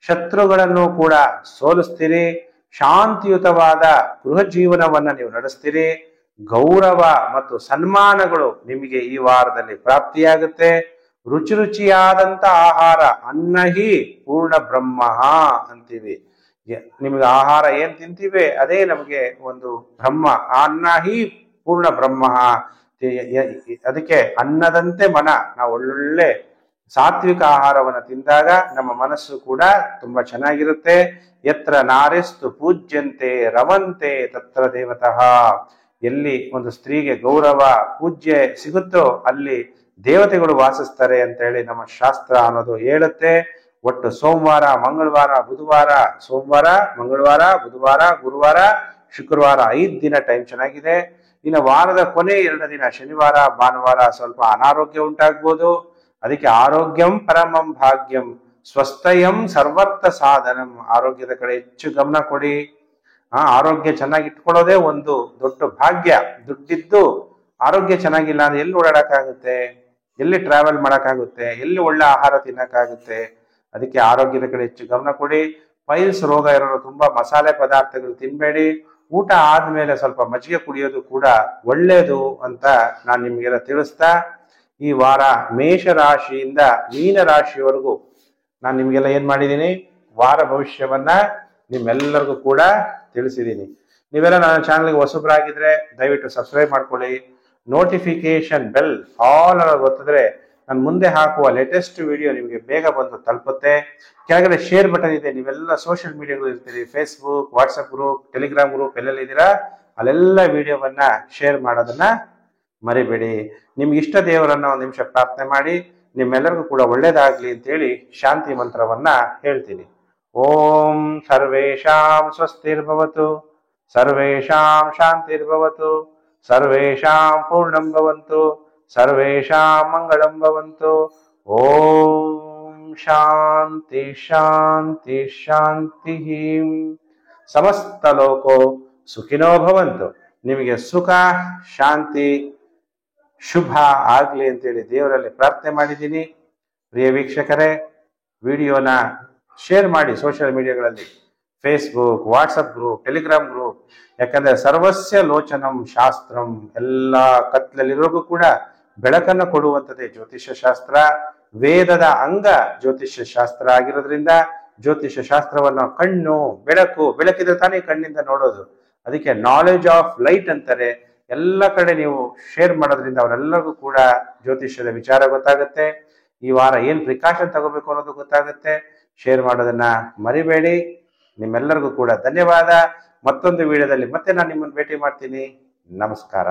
ಶತ್ರುಗಳನ್ನು ಕೂಡ ಸೋಲಿಸ್ತೀರಿ. ಶಾಂತಿಯುತವಾದ ಗೃಹ ಜೀವನವನ್ನ ನೀವು ನಡೆಸ್ತೀರಿ. ಗೌರವ ಮತ್ತು ಸನ್ಮಾನಗಳು ನಿಮಗೆ ಈ ವಾರದಲ್ಲಿ ಪ್ರಾಪ್ತಿಯಾಗುತ್ತೆ. ರುಚಿ ರುಚಿಯಾದಂತ ಆಹಾರ, ಅನ್ನ ಹಿ ಪೂರ್ಣ ಬ್ರಹ್ಮ ಅಂತೀವಿ. ನಿಮ್ಗೆ ಆಹಾರ ಏನ್ ತಿಂತೀವಿ ಅದೇ ನಮಗೆ ಒಂದು ಬ್ರಹ್ಮ. ಅನ್ನ ಹಿ ಪೂರ್ಣ ಬ್ರಹ್ಮ. ಅದಕ್ಕೆ ಅನ್ನದಂತೆ ಮನ. ನಾವು ಒಳ್ಳೊಳ್ಳೆ ಸಾತ್ವಿಕ ಆಹಾರವನ್ನು ತಿಂದಾಗ ನಮ್ಮ ಮನಸ್ಸು ಕೂಡ ತುಂಬಾ ಚೆನ್ನಾಗಿರುತ್ತೆ. ಯತ್ರ ನಾರಿಸ್ತು ಪೂಜ್ಯಂತೆ ರವಂತೆ ತತ್ರ ದೇವತಃ. ಎಲ್ಲಿ ಒಂದು ಸ್ತ್ರೀಗೆ ಗೌರವ ಪೂಜ್ಯ ಸಿಗುತ್ತೋ ಅಲ್ಲಿ ದೇವತೆಗಳು ವಾಸಿಸ್ತಾರೆ ಅಂತ ಹೇಳಿ ನಮ್ಮ ಶಾಸ್ತ್ರ ಅನ್ನೋದು ಹೇಳುತ್ತೆ. ಒಟ್ಟು ಸೋಮವಾರ, ಮಂಗಳವಾರ, ಬುಧವಾರ, ಸೋಮವಾರ, ಮಂಗಳವಾರ, ಬುಧವಾರ, ಗುರುವಾರ, ಶುಕ್ರವಾರ 5 ದಿನ ಟೈಮ್ ಚೆನ್ನಾಗಿದೆ. ಇನ್ನು ವಾರದ ಕೊನೆ 2 ದಿನ ಶನಿವಾರ, ಭಾನುವಾರ ಸ್ವಲ್ಪ ಅನಾರೋಗ್ಯ ಉಂಟಾಗ್ಬೋದು. ಅದಕ್ಕೆ ಆರೋಗ್ಯಂ ಪರಮಂ ಭಾಗ್ಯಂ ಸ್ವಸ್ಥಯಂ ಸರ್ವರ್ಥ ಸಾಧನಂ. ಆರೋಗ್ಯದ ಕಡೆ ಹೆಚ್ಚು ಗಮನ ಕೊಡಿ. ಆರೋಗ್ಯ ಚೆನ್ನಾಗಿ ಇಟ್ಕೊಳ್ಳೋದೇ ಒಂದು ದೊಡ್ಡ ಭಾಗ್ಯ. ದುಡ್ಡಿದ್ದು ಆರೋಗ್ಯ ಚೆನ್ನಾಗಿಲ್ಲ ಅಂದ್ರೆ ಎಲ್ಲಿ ಓಡಾಡಕ್ಕಾಗುತ್ತೆ, ಎಲ್ಲಿ ಟ್ರಾವೆಲ್ ಮಾಡಕ್ಕಾಗುತ್ತೆ, ಎಲ್ಲಿ ಒಳ್ಳೆ ಆಹಾರ ತಿನ್ನಕ್ಕಾಗುತ್ತೆ. ಅದಕ್ಕೆ ಆರೋಗ್ಯದ ಕಡೆ ಹೆಚ್ಚು ಗಮನ ಕೊಡಿ. ಪೈಲ್ಸ್ ರೋಗ ಇರೋರು ತುಂಬಾ ಮಸಾಲೆ ಪದಾರ್ಥಗಳು ತಿನ್ಬೇಡಿ. ಊಟ ಆದ್ಮೇಲೆ ಸ್ವಲ್ಪ ಮಜ್ಜಿಗೆ ಕುಡಿಯೋದು ಕೂಡ ಒಳ್ಳೇದು ಅಂತ ನಾನು ನಿಮ್ಗೆಲ್ಲ ತಿಳಿಸ್ತಾ, ಈ ವಾರ ಮೇಷರಾಶಿಯಿಂದ ಮೀನರಾಶಿಯವರೆಗೂ ನಾನು ನಿಮ್ಗೆಲ್ಲ ಏನ್ ಮಾಡಿದ್ದೀನಿ, ವಾರ ಭವಿಷ್ಯವನ್ನ ನಿಮ್ಮೆಲ್ಲರಿಗೂ ಕೂಡ ತಿಳಿಸಿದ್ದೀನಿ. ನೀವೆಲ್ಲ ನನ್ನ ಚಾನಲ್ಗೆ ಹೊಸಬ್ರಾಗಿದ್ರೆ ದಯವಿಟ್ಟು ಸಬ್ಸ್ಕ್ರೈಬ್ ಮಾಡ್ಕೊಳ್ಳಿ. ನೋಟಿಫಿಕೇಶನ್ ಬೆಲ್ ಆಲ್ ಗೊತ್ತಿದ್ರೆ ನಾನು ಮುಂದೆ ಹಾಕುವ ಲೇಟೆಸ್ಟ್ ವಿಡಿಯೋ ನಿಮಗೆ ಬೇಗ ಬಂದು ತಲುಪುತ್ತೆ. ಕೆಳಗಡೆ ಶೇರ್ ಬಟನ್ ಇದೆ. ನೀವೆಲ್ಲ ಸೋಷಿಯಲ್ ಮೀಡಿಯಾಗಳು ಇರ್ತೀರಿ, Facebook, WhatsApp group, Telegram group ಎಲ್ಲೆಲ್ಲ ಇದ್ದೀರಾ ಅಲ್ಲೆಲ್ಲ ವಿಡಿಯೋವನ್ನ ಶೇರ್ ಮಾಡೋದನ್ನ ಮರಿಬೇಡಿ. ನಿಮ್ಗೆ ಇಷ್ಟ ದೇವರನ್ನ 1 ನಿಮಿಷ ಪ್ರಾರ್ಥನೆ ಮಾಡಿ ನಿಮ್ಮೆಲ್ಲರಿಗೂ ಕೂಡ ಒಳ್ಳೇದಾಗ್ಲಿ ಅಂತೇಳಿ ಶಾಂತಿ ಮಂತ್ರವನ್ನ ಹೇಳ್ತೀನಿ. ಓಂ ಸರ್ವೇಷಾಂ ಸ್ವಸ್ತಿರ್ಭವತು, ಸರ್ವೇಷಾಂ ಶಾಂತಿರ್ಭವತು, ಸರ್ವೇಷಾಂ ಪೂರ್ಣಂ ಭವಂತು, ಸರ್ವೇಷಾಂ ಮಂಗಳಂ ಭವಂತು. ಓಂ ಶಾಂತಿ ಶಾಂತಿ ಶಾಂತಿ. ಸಮಸ್ತ ಲೋಕೋ ಸುಖಿನೋ ಭವಂತು. ನಿಮಗೆ ಸುಖ ಶಾಂತಿ ಶುಭ ಆಗ್ಲಿ ಅಂತೇಳಿ ದೇವರಲ್ಲಿ ಪ್ರಾರ್ಥನೆ ಮಾಡಿದ್ದೀನಿ. ಪ್ರಿಯ ವೀಕ್ಷಕರೇ, ವಿಡಿಯೋನ ಶೇರ್ ಮಾಡಿ ಸೋಷಿಯಲ್ ಮೀಡಿಯಾಗಳಲ್ಲಿ, Facebook, WhatsApp group, Telegram group. ಯಾಕಂದ್ರೆ ಸರ್ವಸ್ಯ ಲೋಚನಂ ಶಾಸ್ತ್ರಂ. ಎಲ್ಲ ಕತ್ಲಲ್ಲಿರೋರ್ಗೂ ಕೂಡ ಬೆಳಕನ್ನು ಕೊಡುವಂಥದ್ದೇ ಜ್ಯೋತಿಷ್ಯ ಶಾಸ್ತ್ರ. ವೇದದ ಅಂಗ ಜ್ಯೋತಿಷ್ಯ ಶಾಸ್ತ್ರ ಆಗಿರೋದ್ರಿಂದ ಜ್ಯೋತಿಷ್ಯ ಶಾಸ್ತ್ರವನ್ನು ಕಣ್ಣು ಬೆಳಕಿದ್ರೆ ತಾನೇ ಕಣ್ಣಿಂದ ನೋಡೋದು. ಅದಕ್ಕೆ ನಾಲೆಜ್ ಆಫ್ ಲೈಟ್ ಅಂತಾರೆ. ಎಲ್ಲ ಕಡೆ ನೀವು ಶೇರ್ ಮಾಡೋದ್ರಿಂದ ಅವರೆಲ್ಲರಿಗೂ ಕೂಡ ಜ್ಯೋತಿಷ್ಯದ ವಿಚಾರ ಗೊತ್ತಾಗುತ್ತೆ. ಈ ವಾರ ಏನ್ ಪ್ರಿಕಾಷನ್ ತಗೋಬೇಕು ಅನ್ನೋದು ಗೊತ್ತಾಗುತ್ತೆ. ಶೇರ್ ಮಾಡೋದನ್ನ ಮರಿಬೇಡಿ. ನಿಮ್ಮೆಲ್ಲರಿಗೂ ಕೂಡ ಧನ್ಯವಾದ. ಮತ್ತೊಂದು ವಿಡಿಯೋದಲ್ಲಿ ಮತ್ತೆ ನಾನು ನಿಮ್ಮನ್ನು ಭೇಟಿ ಮಾಡ್ತೀನಿ. ನಮಸ್ಕಾರ.